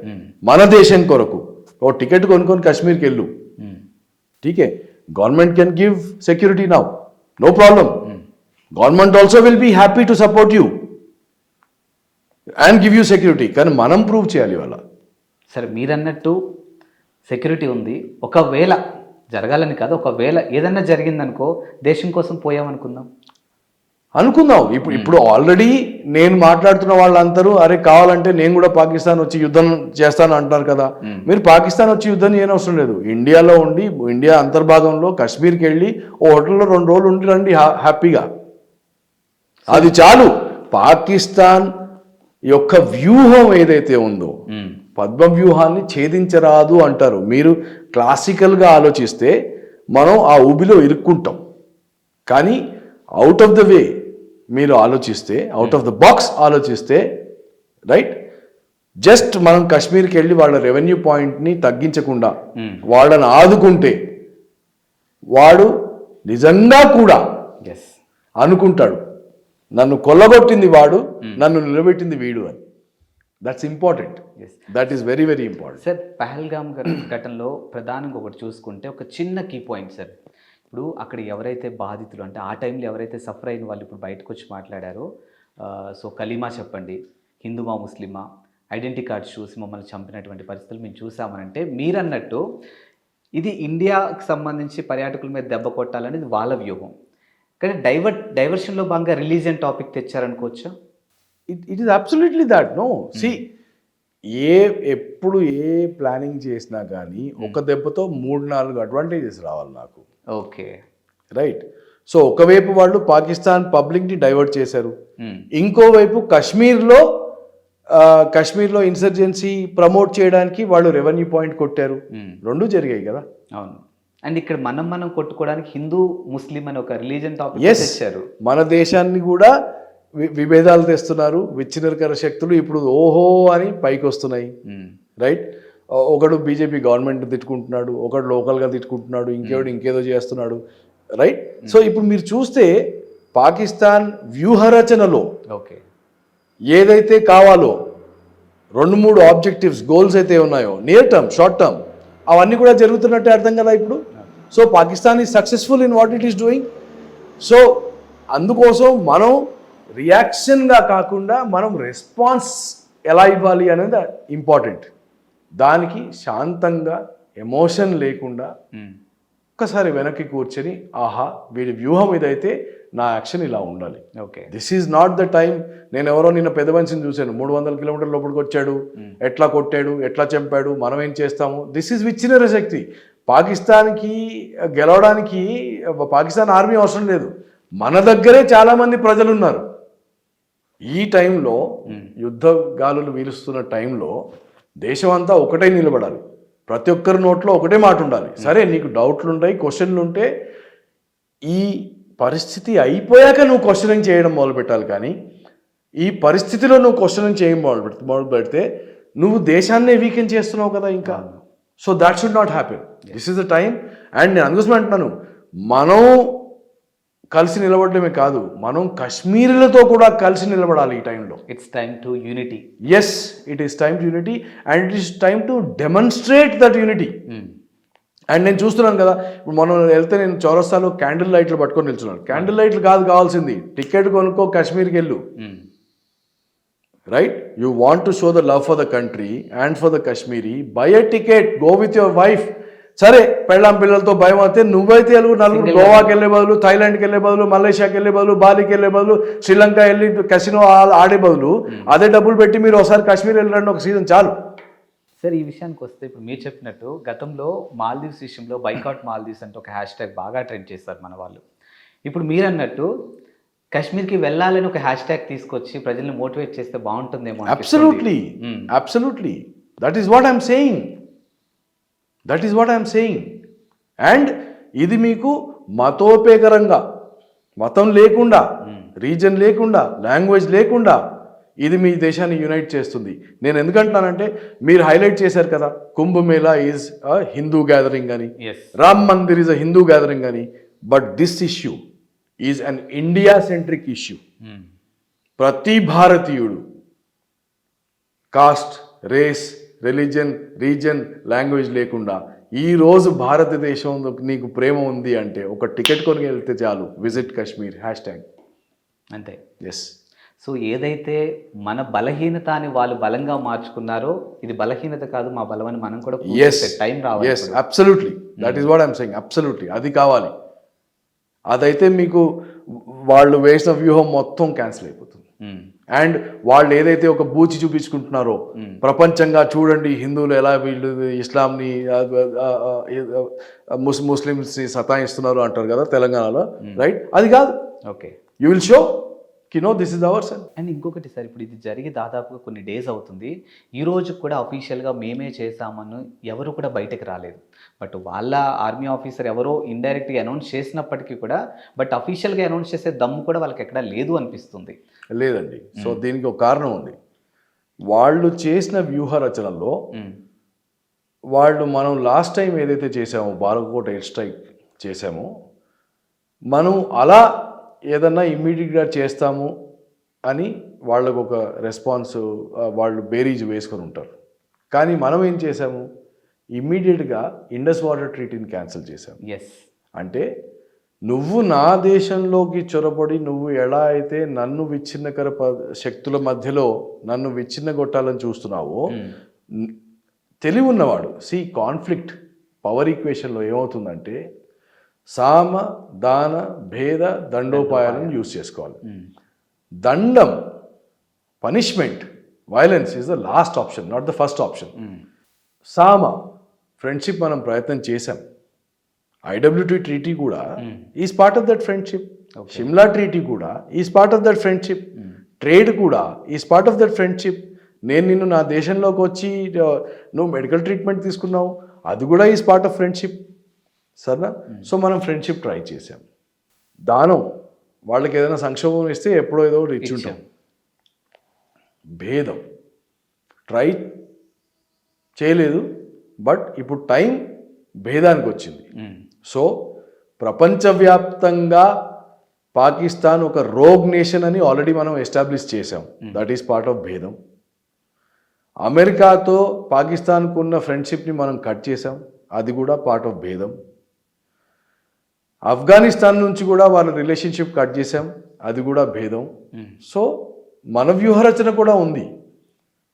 మన దేశం కొరకు? ఓ టికెట్ కొనుక్కొని కాశ్మీర్కి వెళ్ళు, ఠీకే, government can give security now, no problem. Government also will be happy to support you and give you security. కానీ మనం ప్రూవ్ చేయాలి ఇవాళ. సరే, మీరన్నట్టు సెక్యూరిటీ ఉంది, ఒకవేళ జరగాలని కాదు, ఒకవేళ ఏదన్నా జరిగిందనుకో దేశం కోసం పోయామనుకుందాం. ఇప్పుడు ఆల్రెడీ నేను మాట్లాడుతున్న వాళ్ళందరూ అరే కావాలంటే నేను కూడా పాకిస్తాన్ వచ్చి యుద్ధం చేస్తాను అంటున్నారు కదా. మీరు పాకిస్తాన్ వచ్చి యుద్ధం చేయనవసరం లేదు. ఇండియాలో ఉండి, ఇండియా అంతర్భాగంలో కాశ్మీర్కి వెళ్ళి ఓ హోటల్లో 2 రోజులు ఉండి రండి హ్యాపీగా, అది చాలు. పాకిస్తాన్ యొక్క వ్యూహం ఏదైతే ఉందో, పద్మ వ్యూహాన్ని ఛేదించరాదు అంటారు. మీరు క్లాసికల్గా ఆలోచిస్తే మనం ఆ ఊబిలో ఇరుక్కుంటాం. కానీ అవుట్ ఆఫ్ ద వే మీరు ఆలోచిస్తే, అవుట్ ఆఫ్ ద బాక్స్ ఆలోచిస్తే, రైట్, జస్ట్ మనం కాశ్మీర్కి వెళ్ళి వాళ్ళ రెవెన్యూ పాయింట్ని తగ్గించకుండా వాళ్ళని ఆదుకుంటే వాడు నిజంగా కూడా అనుకుంటాడు నన్ను కొల్లగొట్టింది వాడు, నన్ను నిలబెట్టింది వీడు అని. That's important. That is very very important. Sir, Pahalgam ఘటనలో ప్రధానంగా ఒకటి చూసుకుంటే ఒక చిన్న కీ పాయింట్ సార్. ఇప్పుడు అక్కడ ఎవరైతే బాధితులు అంటే ఆ టైంలో ఎవరైతే సఫర్ అయిన వాళ్ళు ఇప్పుడు బయటకు వచ్చి మాట్లాడారో, సో కలీమా చెప్పండి, హిందూమా ముస్లిమా, ఐడెంటిటీ కార్డ్స్ చూసి మమ్మల్ని చంపినటువంటి పరిస్థితులు మేము చూసామనంటే, మీరన్నట్టు ఇది ఇండియాకు సంబంధించి పర్యాటకుల మీద దెబ్బ కొట్టాలనేది వాళ్ళ వ్యూహం. కానీ డైవర్షన్లో భాగంగా రిలీజియన్ టాపిక్ తెచ్చారనుకోవచ్చా? It is absolutely that. No see, ఎప్పుడు ఏ ప్లానింగ్ చేసినా కానీ ఒక దెబ్బతో 3-4 అడ్వాంటేజెస్ రావాలి నాకు. Okay, right. సో ఒకవైపు వాళ్ళు పాకిస్తాన్ పబ్లిక్ని డైవర్ట్ చేశారు, ఇంకోవైపు కాశ్మీర్లో ఇన్సర్జెన్సీ ప్రమోట్ చేయడానికి వాళ్ళు రెవెన్యూ పాయింట్ కొట్టారు. రెండు జరిగాయి కదా. అవును. అండ్ ఇక్కడ మనం కొట్టుకోవడానికి హిందూ ముస్లిం అని ఒక రిలీజియన్ టాపిక్ తెచ్చారు. మన దేశాన్ని కూడా విభేదాలు తెస్తున్నారు విచ్ఛిన్నకర శక్తులు. ఇప్పుడు ఓహో అని పైకి వస్తున్నాయి. రైట్. ఒకడు బీజేపీ గవర్నమెంట్ తిట్టుకుంటున్నాడు, ఒకడు లోకల్గా తిట్టుకుంటున్నాడు, ఇంకేదో చేస్తున్నాడు. రైట్. సో ఇప్పుడు మీరు చూస్తే పాకిస్తాన్ వ్యూహరచనలో ఓకే ఏదైతే కావాలో 2-3 ఆబ్జెక్టివ్స్, గోల్స్ అయితే ఉన్నాయో, నియర్ టర్మ్, షార్ట్ టర్మ్, అవన్నీ కూడా జరుగుతున్నట్టే అర్థం కదా ఇప్పుడు. So Pakistan is successful in what it is doing. So అందుకోసం మనం రియాక్షన్గా కాకుండా మనం రెస్పాన్స్ ఎలా ఇవ్వాలి అనేది ఇంపార్టెంట్. దానికి శాంతంగా, ఎమోషన్ లేకుండా ఒక్కసారి వెనక్కి కూర్చొని, ఆహా వీడి వ్యూహం ఇదైతే నా యాక్షన్ ఇలా ఉండాలి. Okay, this is not the time. నేను ఎవరో నిన్న పెద్ద మనిషిని చూశాను, 300 కిలోమీటర్ల లోపలికి వచ్చాడు, ఎట్లా కొట్టాడు, ఎట్లా చంపాడు, మనం ఏం చేస్తాము. దిస్ ఈజ్ విచ్ఛిన్నర శక్తి. పాకిస్తాన్కి గెలవడానికి పాకిస్తాన్ ఆర్మీ అవసరం లేదు, మన దగ్గరే చాలామంది ప్రజలు ఉన్నారు. ఈ టైంలో యుద్ధ గాలులు వీలుస్తున్న టైంలో దేశం అంతా ఒకటే నిలబడాలి, ప్రతి ఒక్కరి నోట్లో ఒకటే మాట ఉండాలి. సరే నీకు డౌట్లు ఉంటాయి, క్వశ్చన్లు ఉంటే ఈ పరిస్థితి అయిపోయాక నువ్వు క్వశ్చనింగ్ చేయడం మొదలుపెట్టాలి. కానీ ఈ పరిస్థితిలో నువ్వు క్వశ్చనింగ్ చేయడం మొదలు పెడితే నువ్వు దేశాన్నే వీకెండ్ చేస్తున్నావు కదా ఇంకా. So that should not happen. This is the time. And నేను అందుకోసం అంటున్నాను, మనం కలిసి నిలబడమే కాదు, మనం కాశ్మీరులతో కూడా కలిసి నిలబడాలి ఈ టైంలో. It's time to unity. Yes, it is time to unity and it is time to demonstrate that unity. And నేను చూస్తున్నాను కదా, ఇప్పుడు మనం వెళ్తే నేను చౌరస్తాలో క్యాండిల్ లైట్లు పట్టుకొని నిల్చున్నాను. క్యాండిల్ లైట్లు కాదు కావాల్సింది, టికెట్ కొనుక్కో, కాశ్మీర్కి వెళ్ళు. Right. You want to show the love for the country and for the Kashmiri, by a ticket, go with your wife. సరే పెళ్ళాం పిల్లలతో భయం అయితే నువ్వైతే నలుగురు గోవాకి వెళ్ళే బదులు, థాయిలాండ్కి వెళ్ళే బదులు, మలేషియాకి వెళ్ళే బదులు, బాలికి వెళ్ళే బదులు, శ్రీలంక వెళ్ళి కసినో ఆడే బదులు అదే డబ్బులు పెట్టి మీరు ఒకసారి కాశ్మీర్ వెళ్ళండి, ఒక సీజన్ చాలు. సార్, ఈ విషయానికి వస్తే ఇప్పుడు మీరు చెప్పినట్టు గతంలో మాల్దీవ్స్ విషయంలో బైకాట్ మాల్దీవ్స్ అంటే ఒక హ్యాష్ ట్యాగ్ బాగా ట్రెండ్ చేస్తారు మన వాళ్ళు. ఇప్పుడు మీరు అన్నట్టు కాశ్మీర్కి వెళ్ళాలని ఒక హ్యాష్ ట్యాగ్ తీసుకొచ్చి ప్రజల్ని మోటివేట్ చేస్తే బాగుంటుందేమో. Absolutely, absolutely. That is what I'm saying. That is what I'm saying. And ఇది మీకు మతోపేకరంగా, మతం లేకుండా, రీజన్ లేకుండా, లాంగ్వేజ్ లేకుండా ఇది మీ దేశాన్ని యునైట్ చేస్తుంది. నేను ఎందుకంటున్నానంటే మీరు హైలైట్ చేశారు కదా, Kumbh Mela is a Hindu gathering అని, Ram Mandir is a Hindu gathering అని. But this issue is an India centric issue. ప్రతి భారతీయుడు caste, race, religion, region, language లేకుండా ఈరోజు భారతదేశం నీకు ప్రేమ ఉంది అంటే ఒక టికెట్ కొని వెళ్తే చాలు, విజిట్ కాశ్మీర్ హ్యాష్ ట్యాగ్, అంతే. ఎస్. సో ఏదైతే మన బలహీనత అని వాళ్ళు బలంగా మార్చుకున్నారో, ఇది బలహీనత కాదు, మా బలం అని మనం కూడా టైం రావాలి. Yes, absolutely. That is what I'm saying. Absolutely అది కావాలి. అదైతే మీకు వాళ్ళు వేసిన వ్యూహం మొత్తం క్యాన్సిల్ అయిపోతుంది. అండ్ వాళ్ళు ఏదైతే ఒక బూచి చూపించుకుంటున్నారో ప్రపంచంగా, చూడండి హిందువులు ఎలా వీళ్ళు ఇస్లాంని, ముస్లిమ్స్ని సతాయిస్తున్నారు అంటారు కదా తెలంగాణలో. రైట్. అది కాదు. Okay, you will show this is our son. And ఇంకొకటి సార్, ఇప్పుడు ఇది జరిగి దాదాపుగా కొన్ని డేస్ అవుతుంది. ఈ రోజు కూడా అఫీషియల్గా మేమే చేసామని ఎవరు కూడా బయటకు రాలేదు. బట్ వాళ్ళ ఆర్మీ ఆఫీసర్ ఎవరో ఇండైరెక్ట్గా అనౌన్స్ చేసినప్పటికీ కూడా, బట్ అఫీషియల్గా అనౌన్స్ చేసే దమ్ము కూడా వాళ్ళకి ఎక్కడా లేదు అనిపిస్తుంది. లేదండి. సో దీనికి ఒక కారణం ఉంది. వాళ్ళు చేసిన వ్యూహ రచనలో మనం లాస్ట్ టైం ఏదైతే చేసామో, బాలకోట ఎయిర్ స్ట్రైక్ చేసామో, మనం అలా ఏదన్నా ఇమ్మీడియట్గా చేస్తాము అని వాళ్ళకు ఒక రెస్పాన్స్, వాళ్ళు బేరీజ్ వేసుకొని ఉంటారు. కానీ మనం ఏం చేసాము, ఇమ్మీడియట్గా ఇండస్ వాటర్ ట్రీటీని క్యాన్సిల్ చేసాము. ఎస్. అంటే నువ్వు నా దేశంలోకి చొరబడి నువ్వు ఎలా అయితే నన్ను విచ్ఛిన్నకర శక్తుల మధ్యలో నన్ను విచ్ఛిన్నగొట్టాలని చూస్తున్నావో, తెలివి ఉన్నవాడు, కాన్ఫ్లిక్ట్ పవర్ ఈక్వేషన్లో ఏమవుతుందంటే సామ దాన భేద దండోపాయాలను యూజ్ చేసుకోవాలి. దండం, punishment, violence is the last option, not the first option. సామ, ఫ్రెండ్షిప్ మనం ప్రయత్నం చేశాం. ఐడబ్ల్యూటీ ట్రీటీ కూడా is part of that friendship. Shimla treaty కూడా is part of that friendship. Trade కూడా is part of that friendship. నేను నిన్ను నా దేశంలోకి వచ్చి నువ్వు మెడికల్ ట్రీట్మెంట్ తీసుకున్నావు, అది కూడా ఈజ్ పార్ట్ ఆఫ్ ఫ్రెండ్షిప్. సరేనా? సో మనం ఫ్రెండ్షిప్ ట్రై చేసాం. దానం, వాళ్ళకి ఏదైనా సంక్షోభం ఇస్తే ఎప్పుడో ఏదో ఒకటి ఇచ్చి ఉంటాం. భేదం ట్రై చేయలేదు, బట్ ఇప్పుడు టైం భేదానికి వచ్చింది. సో ప్రపంచవ్యాప్తంగా పాకిస్తాన్ ఒక రోగ్ నేషన్ అని ఆల్రెడీ మనం ఎస్టాబ్లిష్ చేసాం. దట్ ఈస్ పార్ట్ ఆఫ్ భేదం. అమెరికాతో పాకిస్తాన్కు ఉన్న ఫ్రెండ్షిప్ని మనం కట్ చేసాం, అది కూడా పార్ట్ ఆఫ్ భేదం. ఆఫ్ఘనిస్తాన్ నుంచి కూడా వాళ్ళ రిలేషన్షిప్ కట్ చేసాం, అది కూడా భేదం. సో మన వ్యూహరచన కూడా ఉంది.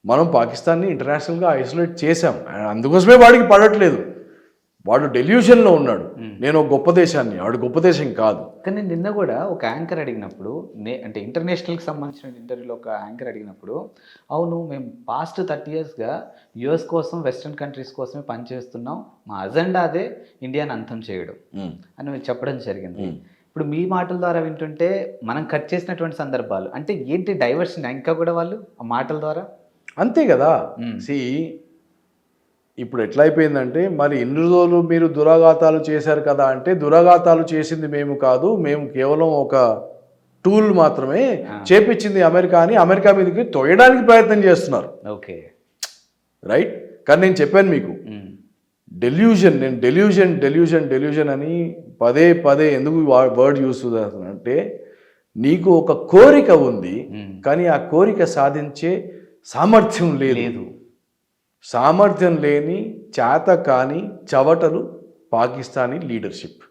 మనం పాకిస్తాన్ని ఇంటర్నేషనల్గా ఐసోలేట్ చేసాం, అందుకోసమే వాడికి పడట్లేదు. వాడు డెల్యూషన్లో ఉన్నాడు, నేను ఒక గొప్ప దేశాన్ని, వాడు గొప్ప దేశం కాదు. కానీ నిన్న కూడా ఒక యాంకర్ అడిగినప్పుడు, అంటే ఇంటర్నేషనల్కి సంబంధించిన ఇంటర్వ్యూలో ఒక యాంకర్ అడిగినప్పుడు, అవును మేము పాస్ట్ 30 yearsగా యుఎస్ కోసం, వెస్ట్రన్ కంట్రీస్ కోసమే పనిచేస్తున్నాం, మా అజెండా అదే ఇండియాని అంతం చేయడం అని చెప్పడం జరిగింది. ఇప్పుడు మీ మాటల ద్వారా వింటుంటే మనం కట్ చేసినటువంటి సందర్భాలు అంటే ఏంటి, డైవర్షన్ ఇంకా కూడా వాళ్ళు ఆ మాటల ద్వారా అంతే కదా. ఇప్పుడు ఎట్లా అయిపోయిందంటే, మరి ఇన్ని రోజులు మీరు దురాఘాతాలు చేశారు కదా అంటే, దురాఘాతాలు చేసింది మేము కాదు, మేము కేవలం ఒక టూల్ మాత్రమే, చేపించింది అమెరికా అని అమెరికా మీదకి తోయడానికి ప్రయత్నం చేస్తున్నారు. Okay, right. కానీ నేను చెప్పాను మీకు, డెల్యూజన్, నేను డెల్యూజన్ అని పదే పదే ఎందుకు వర్డ్ యూస్ చేస్తానంటే, నీకు ఒక కోరిక ఉంది, కానీ ఆ కోరిక సాధించే సామర్థ్యం లేదు. సామర్థ్యం లేని, చేత కాని చవటలు పాకిస్తానీ లీడర్షిప్.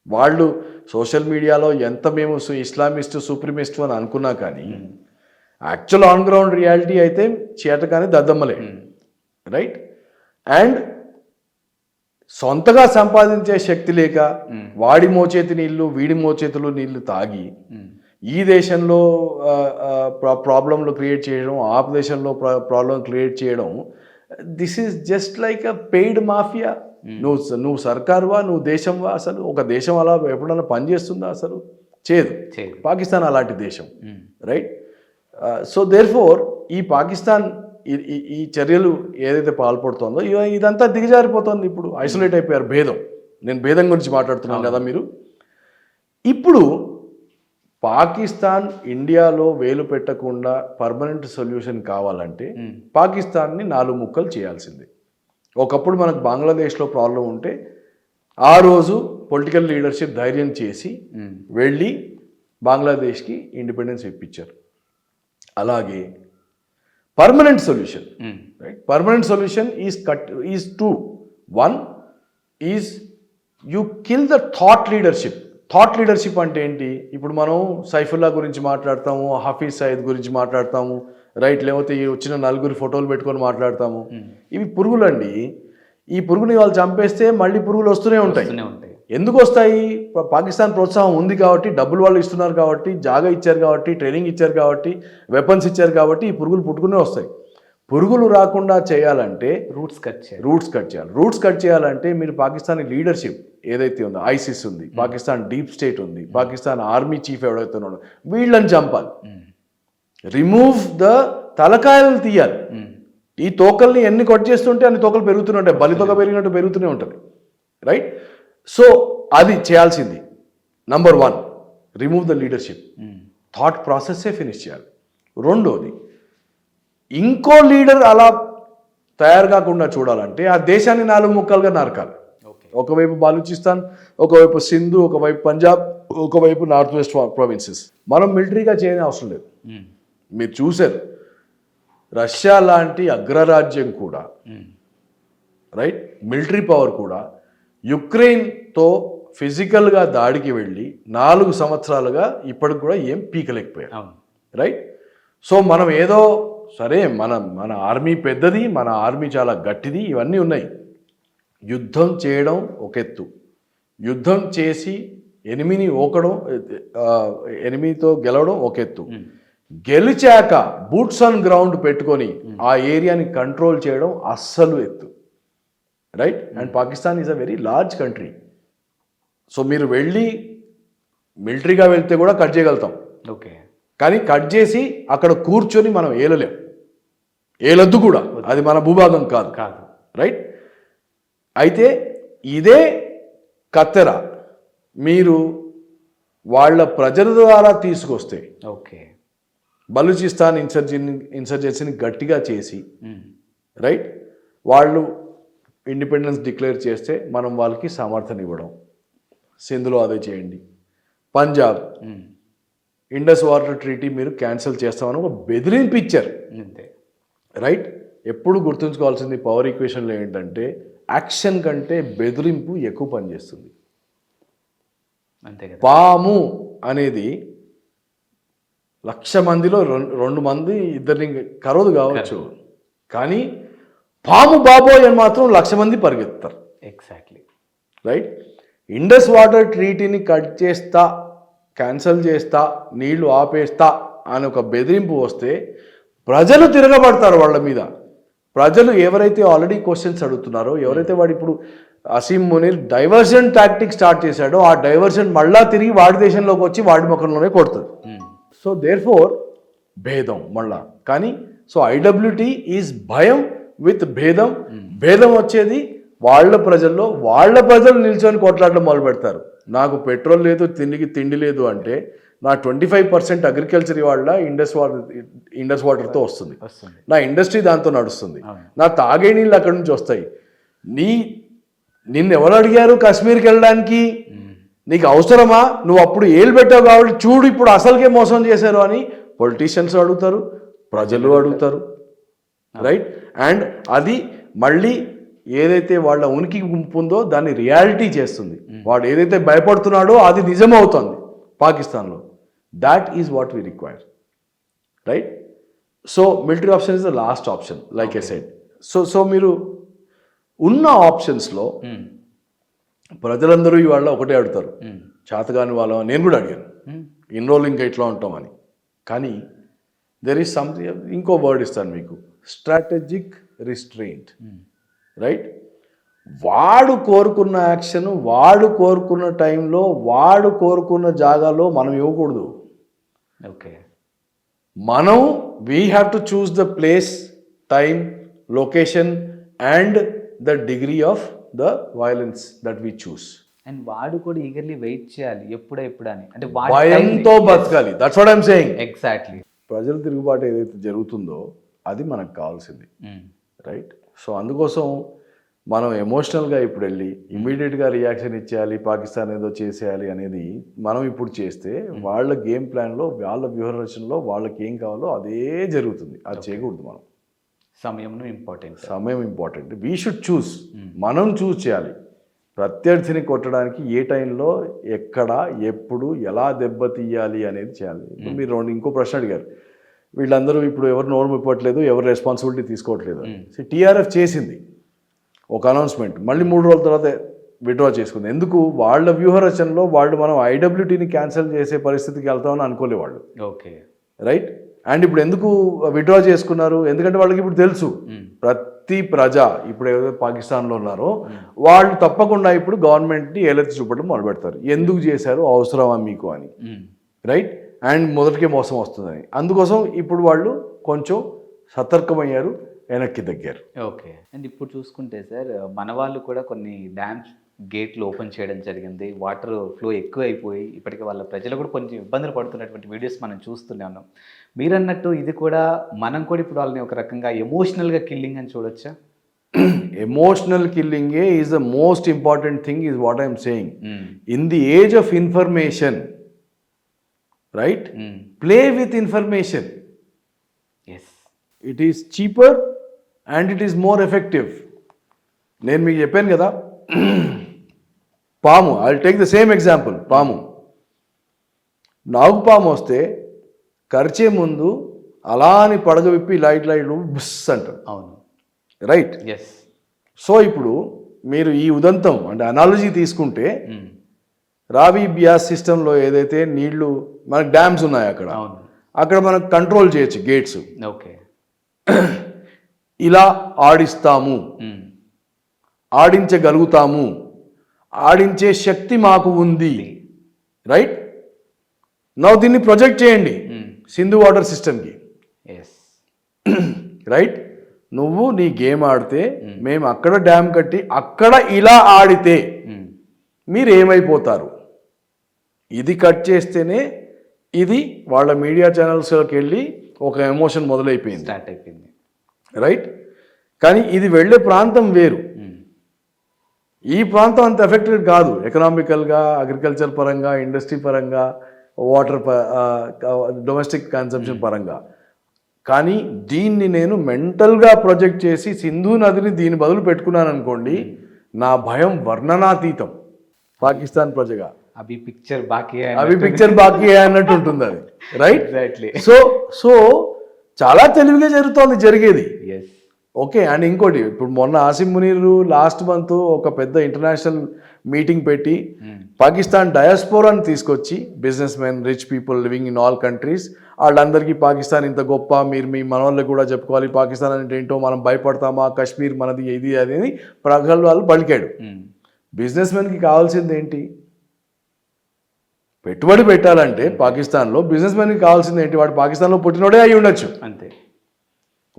వాళ్ళు సోషల్ మీడియాలో ఎంత మేము ఇస్లామిస్ట్, సుప్రీమిస్ట్ అని అనుకున్నా కానీ యాక్చువల్ ఆన్ గ్రౌండ్ రియాలిటీ అయితే చేత కానీ దద్దమ్మలే. రైట్. అండ్ సొంతగా సంపాదించే శక్తి లేక వాడి మోచేతి నీళ్ళు, వీడి మోచేతులు నీళ్లు తాగి ఈ దేశంలో ప్రాబ్లంలు క్రియేట్ చేయడం, ఆ దేశంలో ప్రాబ్లం క్రియేట్ చేయడం, this is just like a paid mafia. నువ్వు సర్కారువా, నువ్వు దేశంవా? అసలు ఒక దేశం అలా ఎప్పుడన్నా పనిచేస్తుందా? అసలు చేయదు. పాకిస్తాన్ అలాంటి దేశం. రైట్. సో దేర్ఫోర్ ఈ పాకిస్తాన్ ఈ చర్యలు ఏదైతే పాల్పడుతుందో ఇదంతా దిగజారిపోతుంది. ఇప్పుడు ఐసోలేట్ అయిపోయారు. భేదం, నేను భేదం గురించి మాట్లాడుతున్నాను కదా మీరు. ఇప్పుడు పాకిస్తాన్ ఇండియాలో వేలు పెట్టకుండా పర్మనెంట్ సొల్యూషన్ కావాలంటే పాకిస్తాన్ని 4 ముక్కలు చేయాల్సిందే. ఒకప్పుడు మనకు బంగ్లాదేశ్లో ప్రాబ్లం ఉంటే ఆ రోజు పొలిటికల్ లీడర్షిప్ ధైర్యం చేసి వెళ్ళి బంగ్లాదేశ్కి ఇండిపెండెన్స్ ఇప్పించారు. అలాగే permanent solution, right, permanent solution is 2. 1 is you kill the thought leadership. Thought leadership అంటే ఏంటి? ఇప్పుడు మనం సైఫుల్లా గురించి మాట్లాడతాము, హఫీజ్ సయీద్ గురించి మాట్లాడతాము, రైట్, లేకపోతే ఈ వచ్చిన 4 ఫోటోలు పెట్టుకొని మాట్లాడతాము. ఇవి పురుగులండి. ఈ పురుగుని వాళ్ళు చంపేస్తే మళ్ళీ పురుగులు వస్తూనే ఉంటాయి. ఎందుకు వస్తాయి? పాకిస్తాన్ ప్రోత్సాహం ఉంది కాబట్టి, డబ్బులు వాళ్ళు ఇస్తున్నారు కాబట్టి, జాగా ఇచ్చారు కాబట్టి, ట్రైనింగ్ ఇచ్చారు కాబట్టి, వెపన్స్ ఇచ్చారు కాబట్టి ఈ పురుగులు పుట్టుకునే వస్తాయి. పురుగులు రాకుండా చేయాలంటే రూట్స్ కట్ చేయాలంటే మీరు పాకిస్తానీ లీడర్షిప్ ఏదైతే ఉందో, ఐసిస్ ఉంది, పాకిస్తాన్ డీప్ స్టేట్ ఉంది, పాకిస్తాన్ ఆర్మీ చీఫ్ ఎవడైతే ఉన్నాడో వీళ్ళని చంపాలి. రిమూవ్ ద తలకాయలను తీయాలి. ఈ తోకల్ని ఎన్ని కట్ చేస్తుంటే అన్ని తోకలు పెరుగుతూనే ఉంటాయి, బలితోక పెరిగినట్టు పెరుగుతూనే ఉంటుంది. రైట్. సో అది చేయాల్సింది. Number 1, remove the leadership. Thought ప్రాసెస్సే ఫినిష్ చేయాలి. రెండోది, ఇంకో లీడర్ అలా తయారు కాకుండా చూడాలంటే ఆ దేశాన్ని 4 ముక్కలుగా నరకాలి. ఒకవైపు బాలూచిస్తాన్, ఒకవైపు సింధు, ఒకవైపు పంజాబ్, ఒకవైపు నార్త్ వెస్ట్ ప్రావిన్సెస్. మనం మిలిటరీగా చేయని అవసరం లేదు. మీరు చూశారు, రష్యా లాంటి అగ్రరాజ్యం కూడా, రైట్, మిలిటరీ పవర్ కూడా యుక్రెయిన్తో ఫిజికల్గా దాడికి వెళ్ళి 4 సంవత్సరాలుగా ఇప్పటికి కూడా ఏం పీకలేకపోయారు. రైట్. సో మనం ఏదో సరే, మన ఆర్మీ పెద్దది, మన ఆర్మీ చాలా గట్టిది, ఇవన్నీ ఉన్నాయి. యుద్ధం చేయడం ఒక ఎత్తు, యుద్ధం చేసి ఎనిమిని ఓకడం, ఎనిమితో గెలవడం ఒక ఎత్తు, గెలిచాక బూట్స్ ఆన్ గ్రౌండ్ పెట్టుకొని ఆ ఏరియాని కంట్రోల్ చేయడం అస్సలు ఎత్తు, right? And Pakistan is a very large country. So మీరు వెళ్ళి మిలిటరీగా వెళ్తే కూడా కట్ చేయగలుగుతాం, ఓకే. కానీ కట్ చేసి అక్కడ కూర్చొని మనం ఏలలేం, ఏలొద్దు కూడా, అది మన భూభాగం కాదు, రైట్? అయితే ఇదే కత్తెర మీరు వాళ్ళ ప్రజల ద్వారా తీసుకొస్తే, ఓకే, బలూచిస్తాన్ ఇన్సర్జెన్సీని గట్టిగా చేసి, రైట్, వాళ్ళు ఇండిపెండెన్స్ డిక్లేర్ చేస్తే మనం వాళ్ళకి సమర్థన ఇవ్వడం, సింధులో అదే చేయండి. పంజాబ్ ఇండస్ వాటర్ ట్రీటీ మీరు క్యాన్సిల్ చేస్తామని ఒక బెదిరింపిచ్చారు, అంతే, రైట్? ఎప్పుడు గుర్తుంచుకోవాల్సింది పవర్ ఈక్వేషన్లో ఏంటంటే యాక్షన్ కంటే బెదిరింపు ఎక్కువ పనిచేస్తుంది. అంతే కదా. పాము అనేది 1,00,000 మందిలో 2 మంది ఇద్దరిని కరోదు కావచ్చు, కానీ పాము బాబోయ్ అని మాత్రం 1,00,000 మంది పరిగెత్తారు. Exactly, right? ఇండస్ వాటర్ ట్రీటీని కట్ చేస్తా, క్యాన్సిల్ చేస్తా, నీళ్లు ఆపేస్తా అని ఒక బెదిరింపు వస్తే ప్రజలు తిరగబడతారు వాళ్ళ మీద. ప్రజలు ఎవరైతే ఆల్రెడీ క్వశ్చన్స్ అడుగుతున్నారో, ఎవరైతే వాడు ఇప్పుడు Asim Munir diversion tactic start చేశాడో, ఆ డైవర్షన్ మళ్ళా తిరిగి వాడి దేశంలోకి వచ్చి వాడి ముఖంలోనే కొడుతుంది. సో దేర్ ఫోర్ భేదం మళ్ళా. కానీ సో ఐడబ్ల్యూటీ ఈజ్ భయం విత్ భేదం. భేదం వచ్చేది వాళ్ళ ప్రజల్లో, వాళ్ళ ప్రజలు నిల్చొని కొట్లాడడం మొదలు పెడతారు. నాకు పెట్రోల్ లేదు, తిండి లేదు అంటే నా 25% అగ్రికల్చర్ వాళ్ళ ఇండస్ వాటర్తో వస్తుంది, నా ఇండస్ట్రీ దాంతో నడుస్తుంది, నా తాగే నీళ్ళు అక్కడి నుంచి వస్తాయి. నిన్ను ఎవరు అడిగారు కాశ్మీర్కి వెళ్ళడానికి? నీకు అవసరమా? నువ్వు అప్పుడు ఏళ్ళు పెట్టావు కాబట్టి చూడు ఇప్పుడు అసలుకే మోసం చేశారు అని పొలిటీషియన్స్ అడుగుతారు, ప్రజలు అడుగుతారు, రైట్? అండ్ అది మళ్ళీ ఏదైతే వాళ్ళ ఉనికి ఉందో దాన్ని రియాలిటీ చేస్తుంది. వాడు ఏదైతే భయపడుతున్నాడో అది నిజమవుతుంది పాకిస్తాన్లో. That is what we require, right? So military option is the last option, like I said. So మీరు ఉన్న ఆప్షన్స్లో ప్రజలందరూ ఇవాళ ఒకటే అడుగుతారు, చేతగాని వాళ్ళ. నేను కూడా అడిగాను ఇన్ని రోజులు ఇంకా ఇట్లా ఉంటామని. కానీ దెర్ ఈస్ సంథింగ్, ఇంకో వర్డ్ ఇస్తాను మీకు, స్ట్రాటజిక్ రిస్ట్రెయింట్, రైట్? వాడు కోరుకున్న యాక్షన్, వాడు కోరుకున్న టైంలో, వాడు కోరుకున్న జాగాలో మనం ఇవ్వకూడదు. ఓకే, మనం we have to choose the place, time, location and the degree of the violence that we choose. And వాడు కూడా ఈగర్లీ వెయిట్ చేయాలి ఎప్పుడని, అంటే భయంతో బతకాలి. That's what I'm saying. Exactly. ప్రజల తిరుగుబాటు ఏదైతే జరుగుతుందో అది మనకు కావాల్సింది, రైట్? సో అందుకోసం మనం ఎమోషనల్గా ఇప్పుడు వెళ్ళి ఇమీడియట్గా రియాక్షన్ ఇచ్చేయాలి, పాకిస్తాన్ ఏదో చేసేయాలి అనేది మనం ఇప్పుడు చేస్తే వాళ్ళ గేమ్ ప్లాన్లో, వాళ్ళ వ్యూహరచనలో వాళ్ళకి ఏం కావాలో అదే జరుగుతుంది. అది చేయకూడదు. మనం సమయం ఇంపార్టెంట్. We should choose. మనం చూస్ చేయాలి ప్రత్యర్థిని కొట్టడానికి ఏ టైంలో, ఎక్కడ, ఎప్పుడు, ఎలా దెబ్బతీయాలి అనేది చేయాలి. ఇప్పుడు మీరు ఇంకో ప్రశ్న అడిగారు, వీళ్ళందరూ ఇప్పుడు ఎవరు నోరు ఇవ్వట్లేదు, ఎవరు రెస్పాన్సిబిలిటీ తీసుకోవట్లేదు. టీఆర్ఎఫ్ చేసింది ఒక అనౌన్స్మెంట్, మళ్ళీ 3 రోజుల తర్వాత విత్డ్రా చేసుకుంది. ఎందుకు? వాళ్ళ వ్యూహరచనలో వాళ్ళు మనం ఐడబ్ల్యూటీని క్యాన్సిల్ చేసే పరిస్థితికి వెళ్తామని అనుకోలే వాళ్ళు, ఓకే, రైట్? అండ్ ఇప్పుడు ఎందుకు విత్డ్రా చేసుకున్నారు? ఎందుకంటే వాళ్ళకి ఇప్పుడు తెలుసు ప్రతి ప్రజ ఇప్పుడు ఏదైతే పాకిస్తాన్లో ఉన్నారో వాళ్ళు తప్పకుండా ఇప్పుడు గవర్నమెంట్ని ఏలెత్తి చూపడం మొదలు పెడతారు. ఎందుకు చేశారు, అవసరమా మీకు అని, రైట్? అండ్ మొదటికే మోసం వస్తుందని. అందుకోసం ఇప్పుడు వాళ్ళు కొంచెం సతర్కమయ్యారు, వెనక్కి తగ్గారు. ఓకే. అండ్ ఇప్పుడు చూసుకుంటే సార్, మన వాళ్ళు కూడా కొన్ని డ్యామ్స్ గేట్లు ఓపెన్ చేయడం జరిగింది. వాటర్ ఫ్లో ఎక్కువ అయిపోయి ఇప్పటికీ వాళ్ళ ప్రజలు కూడా కొంచెం ఇబ్బందులు పడుతున్నటువంటి వీడియోస్ మనం చూస్తూనే ఉన్నాం. మీరు అన్నట్టు ఇది కూడా మనం కూడా ఇప్పుడు వాళ్ళని ఒక రకంగా ఎమోషనల్గా కిల్లింగ్ అని చూడొచ్చా? ఎమోషనల్ కిల్లింగే is the most important thing is what I'm saying. In the age of information, right, play with information. It is cheaper and it is more effective. నేను మీకు చెప్పాను కదా, పాము, I will take the same example. పాము, నాగుపాము వస్తే కరిచే ముందు అలా అని పడగ విప్పి లైట్ బుస్ అంటారు, అవును, రైట్? ఎస్. సో ఇప్పుడు మీరు ఈ ఉదంతం అంటే అనాలజీ తీసుకుంటే ఉమ్. రావి బియాస్ సిస్టంలో ఏదైతే నీళ్లు మనకు డ్యామ్స్ ఉన్నాయి అక్కడ అవును. అక్కడ మనం కంట్రోల్ చేయొచ్చు గేట్స్. ఓకే. ఇలా ఆడిస్తాము, ఉమ్. ఆడించగలుగుతాము, ఆడించే శక్తి మాకు ఉంది, రైట్? నవ్వు దీన్ని ప్రొజెక్ట్ చేయండి సింధు వాటర్ సిస్టమ్కి, ఎస్. రైట్? నువ్వు నీ గేమ్ ఆడితే మేము అక్కడ డ్యామ్ కట్టి అక్కడ ఇలా ఆడితే మీరు ఏమైపోతారు? ఇది కట్ చేస్తేనే ఇది వాళ్ళ మీడియా ఛానల్స్లోకి వెళ్ళి ఒక ఎమోషన్ మొదలైపోయింది, స్టార్ట్ అయిపోయింది, రైట్? కానీ ఇది వెళ్ళే ప్రాంతం వేరు. ఈ ప్రాంతం అంత ఎఫెక్టెడ్ కాదు ఎకనామికల్గా, అగ్రికల్చర్ పరంగా, ఇండస్ట్రీ పరంగా, వాటర్ డొమెస్టిక్ కన్సంప్షన్ పరంగా. కానీ దీన్ని నేను మెంటల్గా ప్రొజెక్ట్ చేసి సింధు నదిని దీని బదులు పెట్టుకున్నాను అనుకోండి, నా భయం వర్ణనాతీతం. పాకిస్తాన్ ప్రజగా అవి పిక్చర్ బాకీ అన్నట్టు ఉంటుంది అది, రైట్? ఎగ్జాక్ట్లీ. సో చాలా తెలివిగా జరుగుతోంది జరిగేది. ఎస్. ఓకే. అండ్ ఇంకోటి, ఇప్పుడు మొన్న ఆసిమ్ మునీర్ లాస్ట్ మంత్ ఒక పెద్ద ఇంటర్నేషనల్ మీటింగ్ పెట్టి పాకిస్తాన్ డయాస్పోరాని తీసుకొచ్చి, business men, rich people living in all countries, వాళ్ళందరికీ పాకిస్తాన్ ఇంత గొప్ప, మీరు మీ మనవాళ్ళకి కూడా చెప్పుకోవాలి, పాకిస్తాన్ అంటే ఏంటో, మనం భయపడతామా, కాశ్మీర్ మనది, ఇది అది అని ప్రగల్భాలు పలికాడు. బిజినెస్ మెన్కి కావాల్సింది ఏంటి? పెట్టుబడి పెట్టాలంటే పాకిస్తాన్లో బిజినెస్ మెన్కి కావాల్సింది ఏంటి? వాడు పాకిస్తాన్లో పుట్టినోడే అయి ఉండొచ్చు, అంతే.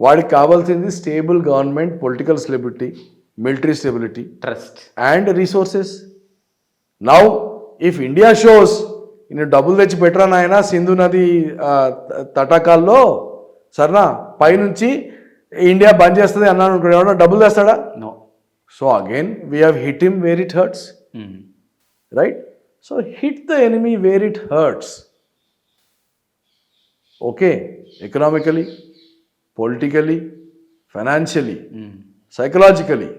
వాడికి కావాల్సింది stable government, political stability, military stability, trust and resources. Now if India shows, నేను డబ్బులు తెచ్చి పెట్టరా నాయన సింధు నది తటాకాల్లో, సరేనా, పైనుంచి ఇండియా బంద్ చేస్తుంది అన్నాను అనుకో, ఎవడన్నా డబ్బులు తెస్తాడా? No. So again we have hit him where it hurts, right? So hit the enemy where it hurts. Okay, economically, politically, financially, psychologically,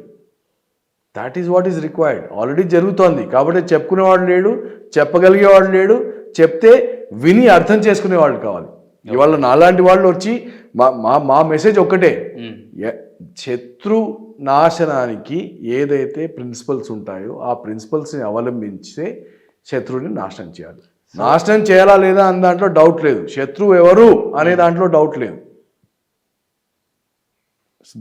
that is what is required. Already జరుగుతోంది. కాబట్టి చెప్పుకునేవాడు లేడు, చెప్పగలిగేవాడు లేడు, చెప్తే విని అర్థం చేసుకునేవాళ్ళు కావాలి. ఇవాళ నాలాంటి వాళ్ళు వచ్చి మా మెసేజ్ ఒక్కటే, శత్రు నాశనానికి ఏదైతే ప్రిన్సిపల్స్ ఉంటాయో ఆ ప్రిన్సిపల్స్ని అవలంబించే శత్రువుని నాశనం చేయాలి. నాశనం చేయాలా లేదా అన్న దాంట్లో డౌట్ లేదు, శత్రువు ఎవరు అనే దాంట్లో డౌట్ లేదు.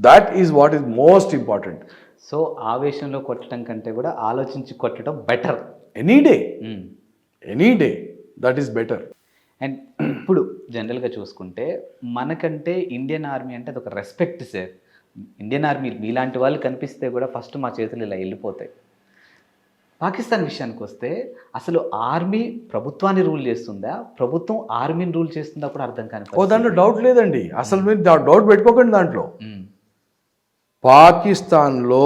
That is what is most important. So ఆవేశంలో కొట్టడం కంటే కూడా ఆలోచించి కొట్టడం better. Any day that is better. And ఇప్పుడు జనరల్గా చూసుకుంటే మనకంటే ఇండియన్ ఆర్మీ అంటే అదొక రెస్పెక్ట్ సార్. ఇండియన్ ఆర్మీ మీలాంటి వాళ్ళు కనిపిస్తే కూడా ఫస్ట్ మా చేతులు ఇలా వెళ్ళిపోతాయి. పాకిస్తాన్ విషయానికి వస్తే అసలు ఆర్మీ ప్రభుత్వాన్ని రూల్ చేస్తుందా, ప్రభుత్వం ఆర్మీని రూల్ చేస్తుందా కూడా అర్థం కాని. దాంట్లో డౌట్ లేదండి, అసలు మీరు డౌట్ పెట్టుకోకండి దాంట్లో. పాకిస్తాన్లో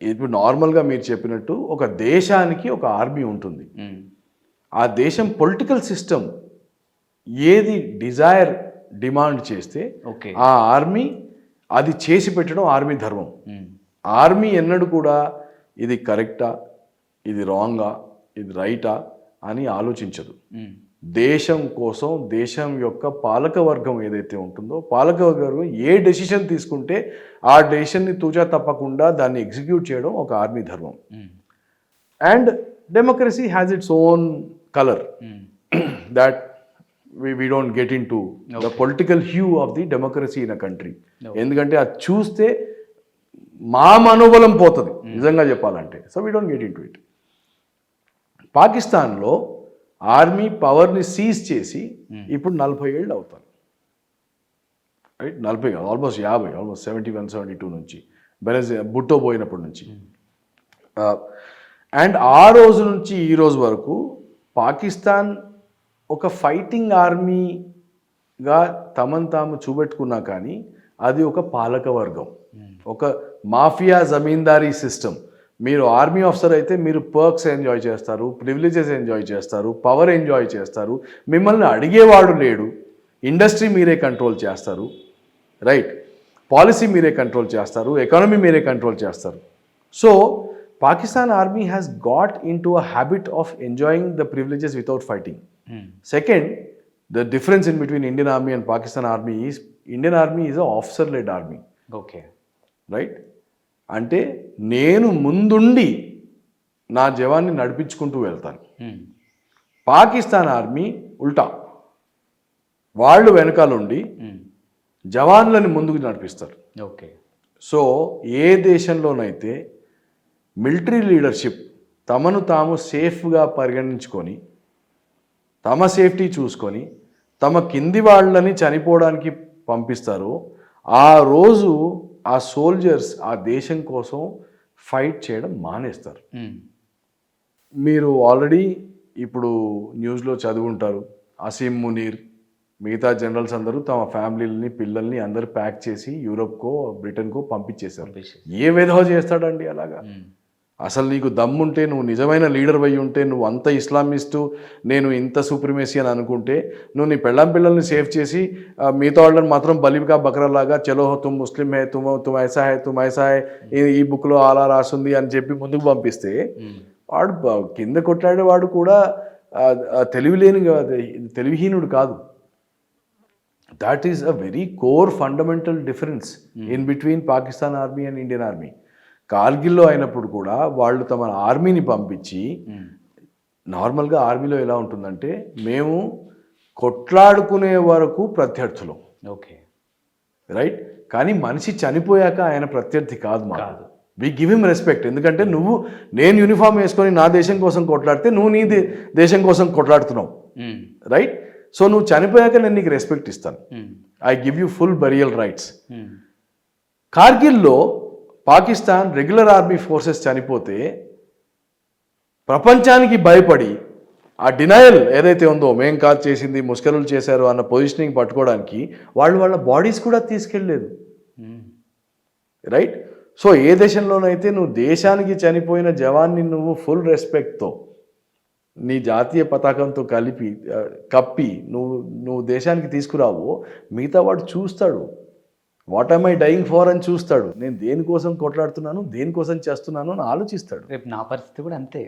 ఇప్పుడు నార్మల్గా మీరు చెప్పినట్టు ఒక దేశానికి ఒక ఆర్మీ ఉంటుంది. ఆ దేశం పొలిటికల్ సిస్టమ్ ఏది డిమాండ్ చేస్తే ఆ ఆర్మీ అది చేసి పెట్టడం ఆర్మీ ధర్మం. ఆర్మీ ఎన్నడూ కూడా ఇది కరెక్టా, ఇది రాంగా, ఇది రైటా అని ఆలోచించదు. దేశం కోసం దేశం యొక్క పాలకవర్గం ఏదైతే ఉంటుందో, పాలకవర్గం ఏ డెసిషన్ తీసుకుంటే ఆ డెసిషన్ని తూచా తప్పకుండా దాన్ని ఎగ్జిక్యూట్ చేయడం ఒక ఆర్మీ ధర్మం. And democracy has its own colour that we don't get into the political hue of the democracy in a country. ఎందుకంటే అది చూస్తే మా మనోబలం పోతుంది నిజంగా చెప్పాలంటే. So we don't get in to it. పాకిస్తాన్లో ఆర్మీ పవర్ని సీజ్ చేసి ఇప్పుడు 40 ఏళ్ళు అవుతారు, రైట్? 40 కాదు, ఆల్మోస్ట్ 50, ఆల్మోస్ట్ 71, 72 నుంచి భుట్టో పోయినప్పటి నుంచి. అండ్ ఆ రోజు నుంచి ఈ రోజు వరకు పాకిస్తాన్ ఒక ఫైటింగ్ ఆర్మీగా తమను తాము చూపెట్టుకున్నా కానీ అది ఒక పాలక వర్గం, ఒక మాఫియా జమీందారీ సిస్టమ్. మీరు ఆర్మీ ఆఫీసర్ అయితే మీరు పర్క్స్ ఎంజాయ్ చేస్తారు, ప్రివిలేజెస్ ఎంజాయ్ చేస్తారు, పవర్ ఎంజాయ్ చేస్తారు, మిమ్మల్ని అడిగేవాడు లేడు, ఇండస్ట్రీ మీరే కంట్రోల్ చేస్తారు, రైట్? పాలసీ మీరే కంట్రోల్ చేస్తారు, ఎకానమీ మీరే కంట్రోల్ చేస్తారు. So Pakistan army has got into a habit of enjoying the privileges without fighting. Second, the difference in between Indian army and Pakistan army is Indian army is an officer-led army. Okay. Right? అంటే నేను ముందుండి నా జవాన్ని నడిపించుకుంటూ వెళ్తాను. పాకిస్తాన్ ఆర్మీ ఉల్టా, వాళ్ళు వెనకాలండి జవాన్లని ముందుకు నడిపిస్తారు. ఓకే. సో ఏ దేశంలోనైతే మిలిటరీ లీడర్షిప్ తమను తాము సేఫ్గా పరిగణించుకొని తమ సేఫ్టీ చూసుకొని తమ కింది వాళ్ళని చనిపోవడానికి పంపిస్తారో ఆ రోజు ఆ సోల్జర్స్ ఆ దేశం కోసం ఫైట్ చేయడం మానేస్తారు. మీరు ఆల్రెడీ ఇప్పుడు న్యూస్లో చదువుంటారు, అసీం మునీర్ మిగతా జనరల్స్ అందరూ తమ ఫ్యామిలీలని పిల్లల్ని అందరూ ప్యాక్ చేసి యూరోప్కో బ్రిటన్కో పంపించేశారు. ఏ విధవ చేస్తాడండి అలాగా? అసలు నీకు దమ్ముంటే, నువ్వు నిజమైన లీడర్ అయి ఉంటే, నువ్వు అంత ఇస్లామిస్టు, నేను ఇంత సూప్రిమేసీ అని అనుకుంటే, నువ్వు నీ పిల్లల్ని సేవ్ చేసి మిగతా వాళ్ళని మాత్రం బలిగా బకరలాగా చలో తుమ్ ముస్లిం హే, తుమ్ ఐసా హే ఈ బుక్లో అలా రాసుంది అని చెప్పి ముందుకు పంపిస్తే వాడు కింద కొట్లాడేవాడు కూడా తెలివిహీనుడు కాదు. That is a very core fundamental difference in between Pakistan army and Indian army. కార్గిల్లో అయినప్పుడు కూడా వాళ్ళు తమ ఆర్మీని పంపించి, నార్మల్గా ఆర్మీలో ఎలా ఉంటుందంటే మేము కొట్లాడుకునే వరకు ప్రత్యర్థులం, ఓకే రైట్, కానీ మనిషి చనిపోయాక ఆయన ప్రత్యర్థి కాదు మాకు. We give him respect. ఎందుకంటే నేను యూనిఫామ్ వేసుకొని నా దేశం కోసం కొట్లాడితే నువ్వు నీ దేశం కోసం కొట్లాడుతున్నావు, రైట్. సో నువ్వు చనిపోయాక నేను నీకు రెస్పెక్ట్ ఇస్తాను. I give you full burial rights. కార్గిల్లో పాకిస్తాన్ రెగ్యులర్ ఆర్మీ ఫోర్సెస్ చనిపోతే ప్రపంచానికి భయపడి ఆ డినయల్ ఏదైతే ఉందో మేం కాదు చేసింది ముస్కరులు చేశారు అన్న పొజిషనింగ్ పట్టుకోవడానికి వాళ్ళ బాడీస్ కూడా తీసుకెళ్ళలేదు, రైట్. సో ఏ దేశంలోనైతే నువ్వు దేశానికి చనిపోయిన జవాన్ని నువ్వు ఫుల్ రెస్పెక్ట్తో నీ జాతీయ పతాకంతో కప్పి నువ్వు దేశానికి తీసుకురావో, మిగతా వాడు చూస్తాడు వాట్ ఐ డైయింగ్ ఫార్ అని చూస్తాడు. నేను దేనికోసం కొట్లాడుతున్నాను, దేనికోసం చేస్తున్నాను అని ఆలోచిస్తాడు. రేపు నా పరిస్థితి కూడా అంతే.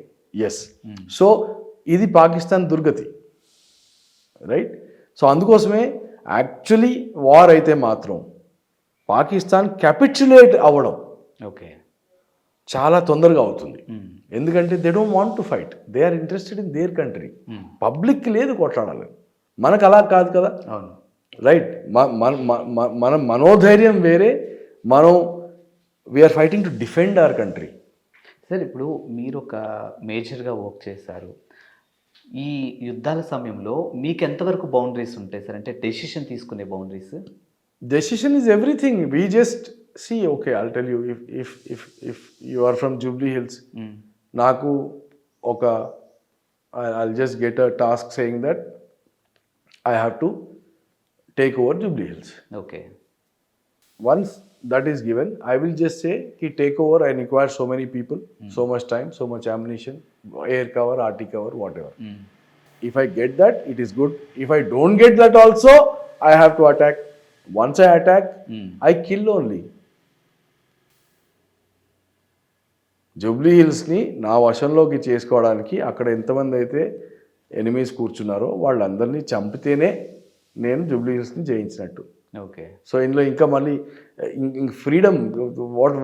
ఎస్. సో ఇది పాకిస్తాన్ దుర్గతి, రైట్. సో అందుకోసమే యాక్చువల్లీ వార్ అయితే మాత్రం పాకిస్తాన్ క్యాపిచులేట్ అవ్వడం ఓకే చాలా తొందరగా అవుతుంది. ఎందుకంటే they don't want to fight, they are interested in their country. Public లేదు కొట్లాడాలని, మనకు అలా కాదు కదా, అవును, రైట్. మన మనోధైర్యం వేరే, we are fighting to defend our country. Sir ఇప్పుడు మీరు ఒక మేజర్గా వర్క్ చేశారు, ఈ యుద్ధాల సమయంలో మీకు ఎంతవరకు బౌండరీస్ ఉంటాయి సార్? అంటే డెసిషన్ తీసుకునే boundaries. Decision is everything. We just see, okay, I'll tell you, if you are from Jubilee Hills, నాకు I'll just get a task saying that I have to take over Jubilee Hills. Okay. Once that is given, I will just say ki take over, I require so many people, so much time, so much ammunition, air cover, RT cover, whatever. If I get that, it is good. If I don't get that also, I have to attack. Once I attack, I kill only. Jubilee హిల్స్ని నా వశంలోకి చేసుకోవడానికి అక్కడ ఎంతమంది అయితే ఎనిమీస్ కూర్చున్నారో వాళ్ళందరినీ చంపితేనే నేను జూబ్లీ హిల్స్ని జయించినట్టు. ఓకే. సో ఇందులో ఇంకా మళ్ళీ freedom,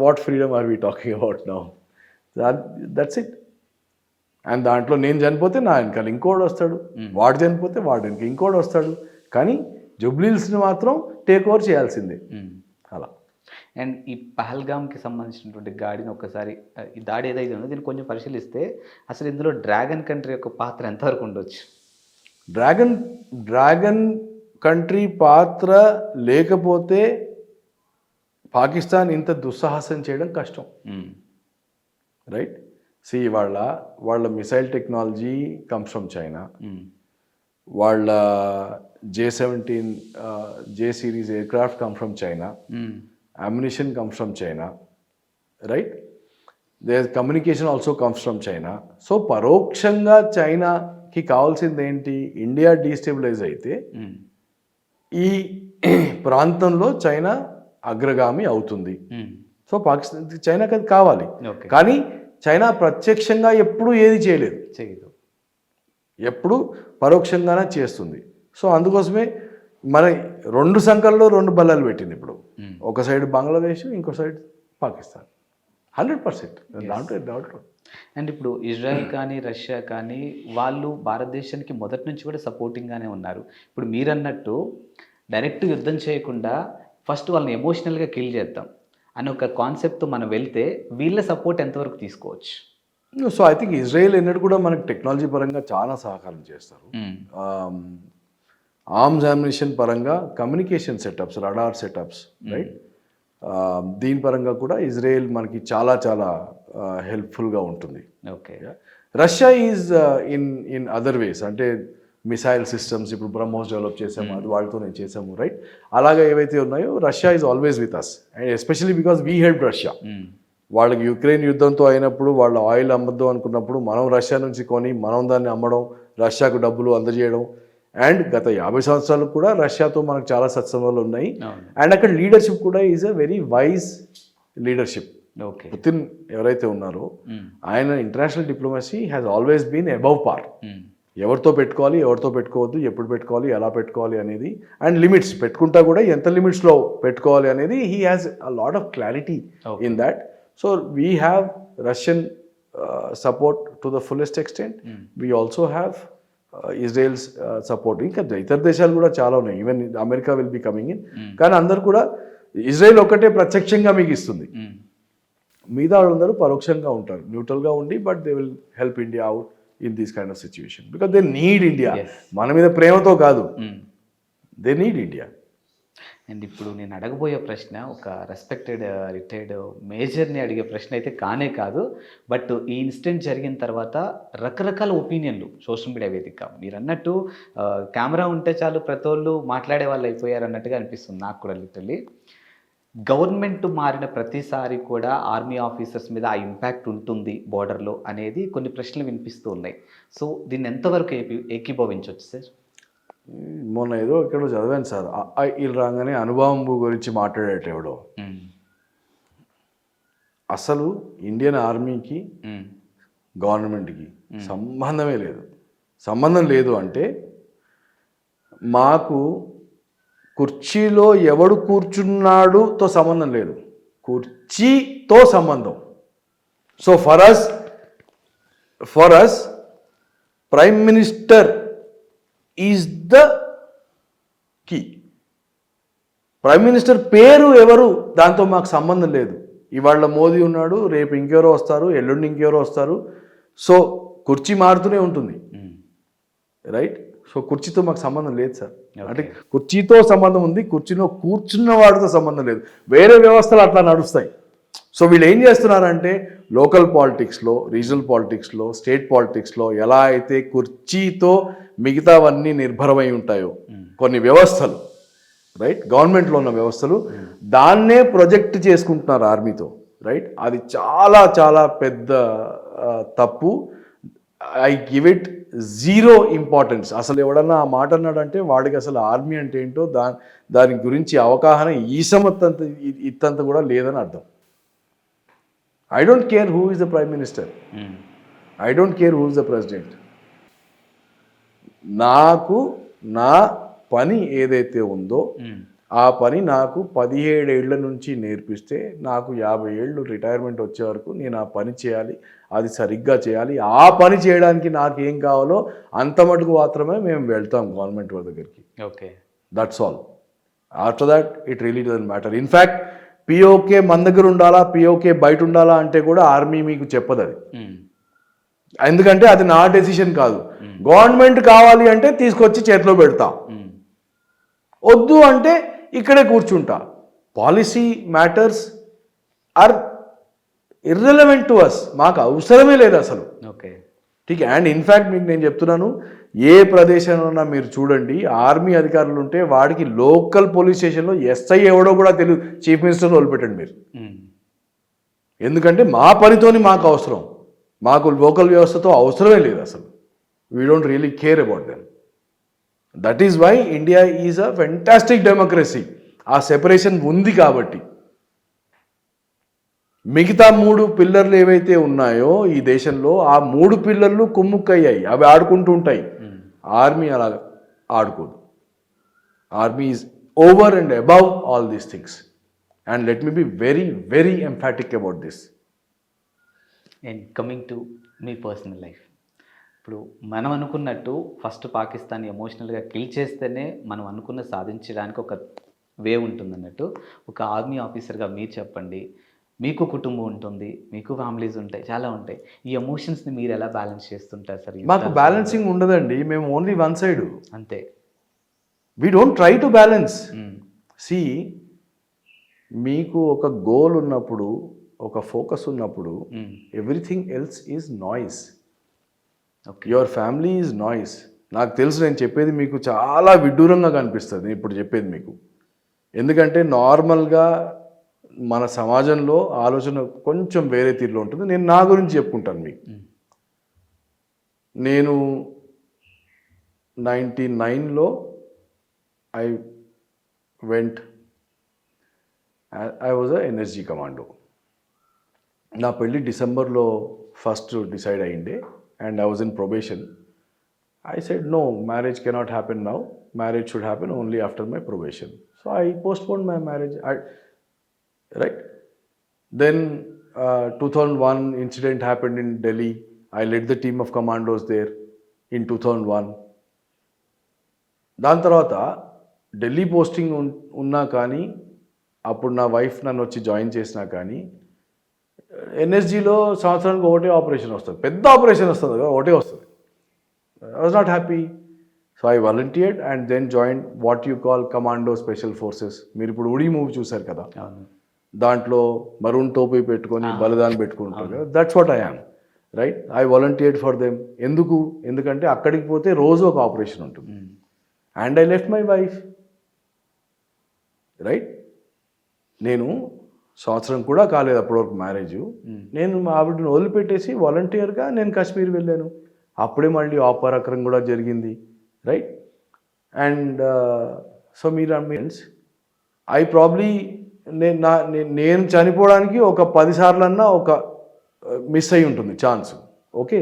what freedom are we talking about now? That's it. And దాంట్లో నేను చనిపోతే నా వెనకాల ఇంకోటి వస్తాడు, వాడు చనిపోతే వాడు వెనక ఇంకోటి వస్తాడు, కానీ జూబ్లీ హిల్స్ని మాత్రం టేక్ ఓవర్ చేయాల్సిందే. అలా. అండ్ ఈ పహల్గామ్కి సంబంధించినటువంటి గాడిని ఒక్కసారి, ఈ దాడి ఏదైతే ఉందో దీన్ని కొంచెం పరిశీలిస్తే అసలు ఇందులో డ్రాగన్ కంట్రీ యొక్క పాత్ర ఎంతవరకు ఉండొచ్చు? డ్రాగన్ కంట్రీ పాత్ర లేకపోతే పాకిస్తాన్ ఇంత దుస్సాహసం చేయడం కష్టం, రైట్. సి వాళ్ళ missile technology comes from China, వాళ్ళ J-17 J series aircraft come from China, ammunition comes from China, right. Their communication also comes from China. So పరోక్షంగా చైనాకి కావాల్సింది ఏంటి? ఇండియా డీస్టెబిలైజ్ అయితే ఈ ప్రాంతంలో చైనా అగ్రగామి అవుతుంది. సో పాకిస్తాన్ చైనాకి అది కావాలి, కానీ చైనా ప్రత్యక్షంగా ఎప్పుడూ ఏది చేయలేదు, ఎప్పుడు పరోక్షంగానే చేస్తుంది. సో అందుకోసమే మన రెండు సంఖ్యల్లో రెండు బల్లాలు పెట్టింది ఇప్పుడు. ఒక సైడ్ బంగ్లాదేశ్, ఇంకో సైడ్ పాకిస్తాన్. 100%. దాంట్లో డౌట్. అండ్ ఇప్పుడు ఇజ్రాయెల్ కానీ రష్యా కానీ వాళ్ళు భారతదేశానికి మొదటి నుంచి కూడా సపోర్టింగ్గానే ఉన్నారు. ఇప్పుడు మీరన్నట్టు డైరెక్ట్ యుద్ధం చేయకుండా ఫస్ట్ వాళ్ళని ఎమోషనల్గా కిల్ చేద్దాం అని ఒక కాన్సెప్ట్తో మనం వెళ్తే వీళ్ళ సపోర్ట్ ఎంతవరకు తీసుకోవచ్చు? సో ఐ థింక్ ఇజ్రాయెల్ ఎన్నడూ కూడా మనకి టెక్నాలజీ పరంగా చాలా సహకారం చేస్తారు. ఆర్మ్స్ అమ్యునిషన్ పరంగా communication setups, radar setups, right, దీని పరంగా కూడా ఇజ్రాయెల్ మనకి చాలా చాలా హెల్ప్ఫుల్గా ఉంటుంది. Okay. Russia is in other ways, అంటే మిసైల్ సిస్టమ్స్ ఇప్పుడు బ్రహ్మోస్ డెవలప్ చేసాము, అది వాళ్ళతో నేను చేసాము, రైట్. అలాగే ఏవైతే ఉన్నాయో Russia is always with us, and especially because we help Russia. వాళ్ళకి యుక్రెయిన్ యుద్ధంతో అయినప్పుడు వాళ్ళ ఆయిల్ అమ్మద్దు అనుకున్నప్పుడు మనం రష్యా నుంచి కొని మనం దాన్ని అమ్మడం, రష్యాకు డబ్బులు అందజేయడం, అండ్ గత 50 సంవత్సరాలు కూడా రష్యాతో మనకు చాలా సత్సంబంధాలు ఉన్నాయి. అండ్ అక్కడ లీడర్షిప్ కూడా is a very wise leadership. Okay. Putin ఎవరైతే ఉన్నారో ఆయన international diplomacy has always been above par. ఎవరితో పెట్టుకోవాలి, ఎవరితో పెట్టుకోవద్దు, ఎప్పుడు పెట్టుకోవాలి, ఎలా పెట్టుకోవాలి అనేది, అండ్ లిమిట్స్ పెట్టుకుంటా కూడా ఎంత లిమిట్స్లో పెట్టుకోవాలి అనేది he has a lot of clarity in that. So we have Russian support to the fullest extent. We also have Israel's support. ఇంకా ఇతర దేశాలు కూడా చాలా ఉన్నాయి, even America will be coming in. కానీ అందరు కూడా ఇజ్రాయెల్ ఒక్కటే ప్రత్యక్షంగా మీకు ఇస్తుంది, మిగతా వాళ్ళందరూ పరోక్షంగా ఉంటారు, న్యూట్రల్గా ఉండి, but they will help India out in this kind of situation because they need India. మన మీద ప్రేమతో కాదు, దే నీడ్ ఇండియా. అండ్ ఇప్పుడు నేను అడగబోయే ప్రశ్న ఒక రెస్పెక్టెడ్ రిటైర్డ్ మేజర్ని అడిగే ప్రశ్న అయితే కానే కాదు. బట్ ఈ ఇన్సిడెంట్ జరిగిన తర్వాత రకరకాల ఒపీనియన్లు సోషల్ మీడియా వేదిక, మీరు అన్నట్టు కెమెరా ఉంటే చాలు ప్రతి వాళ్ళు మాట్లాడే వాళ్ళు అయిపోయారు అన్నట్టుగా అనిపిస్తుంది నాకు కూడా. లిటరల్లీ గవర్నమెంట్ మారిన ప్రతిసారి కూడా ఆర్మీ ఆఫీసర్స్ మీద ఆ ఇంపాక్ట్ ఉంటుంది బోర్డర్లో అనేది కొన్ని ప్రశ్నలు వినిపిస్తూ ఉన్నాయి. సో దీన్ని ఎంతవరకు ఏకీభవించవచ్చు సార్? మొన్న ఏదో ఇక్కడ చదివాను సార్, వీళ్ళు రాగానే అనుభవం గురించి మాట్లాడేటెవడో. అసలు ఇండియన్ ఆర్మీకి గవర్నమెంట్కి సంబంధమే లేదు. సంబంధం లేదు అంటే మాకు కుర్చీలో ఎవడు కూర్చున్నాడుతో సంబంధం లేదు, కుర్చీతో సంబంధం. So for us prime minister is the key. Prime minister పేరు ఎవరు దాంతో మాకు సంబంధం లేదు. ఇవాళ మోదీ ఉన్నాడు, రేపు ఇంకెవరో వస్తారు, ఎల్లుండి ఇంకెవరో వస్తారు. సో కుర్చీ మారుతూనే ఉంటుంది, రైట్. సో కుర్చీతో మాకు సంబంధం లేదు సార్. అంటే కుర్చీతో సంబంధం ఉంది, కుర్చీలో కూర్చున్న వాడితో సంబంధం లేదు. వేరే వ్యవస్థలు అట్లా నడుస్తాయి. సో వీళ్ళు ఏం చేస్తున్నారంటే లోకల్ పాలిటిక్స్లో, రీజనల్ పాలిటిక్స్లో, స్టేట్ పాలిటిక్స్లో ఎలా అయితే కుర్చీతో మిగతావన్నీ నిర్భరమై ఉంటాయో కొన్ని వ్యవస్థలు, రైట్, గవర్నమెంట్లో ఉన్న వ్యవస్థలు, దాన్నే ప్రొజెక్ట్ చేసుకుంటున్నారు ఆర్మీతో, రైట్. అది చాలా చాలా పెద్ద తప్పు. I give it zero importance. అసలు ఎవడన్నా ఆ మాట అన్నాడంటే వాడికి అసలు ఆర్మీ అంటే ఏంటో దాని గురించి అవగాహన ఇత్తంత కూడా లేదని అర్థం. I don't care who is the prime minister, I don't care who is the president. నాకు నా పని ఏదైతే ఉందో ఆ పని నాకు 17 ఏళ్ల నుంచి నేర్పిస్తే నాకు 50 ఏళ్ళు రిటైర్మెంట్ వచ్చే వరకు నేను ఆ పని చేయాలి, అది సరిగ్గా చేయాలి. ఆ పని చేయడానికి నాకు ఏం కావాలో అంత మటుకు మాత్రమే మేము వెళ్తాం గవర్నమెంట్ వాళ్ళ దగ్గరికి. Okay, that's all. After that it really doesn't matter. In fact PoK మన దగ్గర ఉండాలా, పిఓకే బయట ఉండాలా అంటే కూడా ఆర్మీ మీకు చెప్పదు అది. ఎందుకంటే అది నా డెసిషన్ కాదు. గవర్నమెంట్ కావాలి అంటే తీసుకొచ్చి చేతిలో పెడతా, వద్దు అంటే ఇక్కడే కూర్చుంటా. Policy matters are irrelevant to us, మాకు అవసరమే లేదు అసలు. ఓకే, ఠీక్. అండ్ ఇన్ఫ్యాక్ట్ మీకు నేను చెప్తున్నాను, ఏ ప్రదేశంలో మీరు చూడండి ఆర్మీ అధికారులు ఉంటే వాడికి లోకల్ పోలీస్ స్టేషన్లో ఎస్ఐ ఎవడో కూడా తెలియదు, చీఫ్ మినిస్టర్ని వదిలిపెట్టండి మీరు. ఎందుకంటే మా పనితోని మాకు అవసరం, మాకు లోకల్ వ్యవస్థతో అవసరమే లేదు అసలు. We don't really care about them. That is why India is a fantastic democracy. ఆ సెపరేషన్ ఉంది కాబట్టి. మిగతా 3 పిల్లర్లు ఏవైతే ఉన్నాయో ఈ దేశంలో, ఆ 3 పిల్లర్లు కుమ్ముక్కయ్యాయి, అవి ఆడుకుంటూ ఉంటాయి. ఆర్మీ అలా ఆడుకోదు. Army is over and above all these things. And let me be very very emphatic about this. And coming to me personal life, ఇప్పుడు మనం అనుకున్నట్టు ఫస్ట్ పాకిస్తాన్ ఎమోషనల్గా కిల్ చేస్తేనే మనం అనుకున్న సాధించడానికి ఒక వే ఉంటుంది అన్నట్టు, ఒక ఆర్మీ ఆఫీసర్గా మీరు చెప్పండి, మీకు కుటుంబం ఉంటుంది, మీకు ఫ్యామిలీస్ ఉంటాయి, చాలా ఉంటాయి, ఈ ఎమోషన్స్ని మీరు ఎలా బ్యాలెన్స్ చేస్తుంటారు సార్? మాకు బ్యాలెన్సింగ్ ఉండదండి, మేము ఓన్లీ వన్ సైడ్. అంతే. We don't try to balance. Hmm. C, మీకు ఒక గోల్ ఉన్నప్పుడు, ఒక ఫోకస్ ఉన్నప్పుడు, everything else is noise. Okay. Your family is noise. నాకు తెలుసు, నేను చెప్పేది మీకు చాలా విడ్డూరంగా కనిపిస్తుంది నేను ఇప్పుడు చెప్పేది మీకు. ఎందుకంటే నార్మల్గా మన సమాజంలో ఆలోచన కొంచెం వేరే తీరులో ఉంటుంది. నేను నా గురించి చెప్పుకుంటాను మీకు. నేను 99లో I went, I was a NSG commando. నా పెళ్ళి డిసెంబర్లో 1st డిసైడ్ అయ్యిండే, and I was in probation. I said, no, marriage cannot happen now. Marriage should happen only after my probation. So I postponed my marriage. Right? Then 2001 incident happened in Delhi. I led the team of commandos there in 2001. దాని తర్వాత ఢిల్లీ పోస్టింగ్ ఉన్నా కానీ, అప్పుడు నా వైఫ్ నన్ను వచ్చి జాయిన్ చేసినా కానీ, ఎన్ఎస్జీలో సంవత్సరానికి ఒకటే ఆపరేషన్ వస్తుంది, పెద్ద ఆపరేషన్ వస్తుంది కదా, ఒకటే వస్తుంది. I was not happy. So I volunteered and then joined what you call Commando Special Forces. మీరు ఇప్పుడు ఉడి మూవీ చూసారు కదా, దాంట్లో మరూన్ టోపీ పెట్టుకొని బలిదాన్ పెట్టుకుంటారు కదా, that's what I am. Right? I volunteered for them. ఎందుకంటే అక్కడికి పోతే రోజు ఒక ఆపరేషన్ ఉంటుంది. And I left my wife. Right? నేను సంవత్సరం కూడా కాలేదు అప్పటివరకు మ్యారేజ్. నేను ఆవిడని వదిలిపెట్టేసి వాలంటీర్గా నేను కాశ్మీర్ వెళ్ళాను. అప్పుడే మళ్ళీ ఆపరాక్రం కూడా జరిగింది. రైట్? అండ్ సో మీరు మీన్స్ ఐ ప్రాబ్లీ నేను చనిపోవడానికి ఒక 10 సార్లన్నా ఒక మిస్ అయి ఉంటుంది chance. Okay,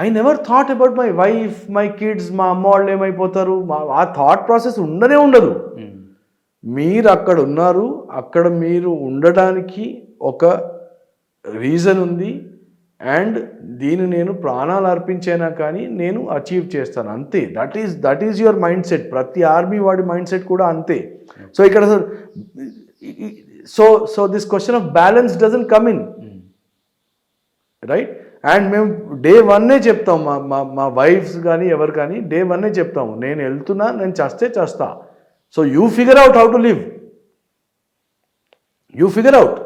I never thought about my wife, my kids, మా అమ్మ వాళ్ళు ఏమైపోతారు, ఆ థాట్ ప్రాసెస్ ఉండదు. మీరు అక్కడ ఉన్నారు, అక్కడ మీరు ఉండడానికి ఒక రీజన్ ఉంది, అండ్ దీన్ని నేను ప్రాణాలు అర్పించైనా కానీ నేను అచీవ్ చేస్తాను, అంతే. That is your mind set. ప్రతి ఆర్మీ వాడి మైండ్ సెట్ కూడా అంతే. సో ఇక్కడ so this question of balance doesn't come in. Right? And మేము డే 1 చెప్తాం, మా వైఫ్స్ కానీ ఎవరు కానీ డే 1 చెప్తాము, నేను వెళ్తున్నా, నేను చేస్తా. So you figure out how to live. You figure out.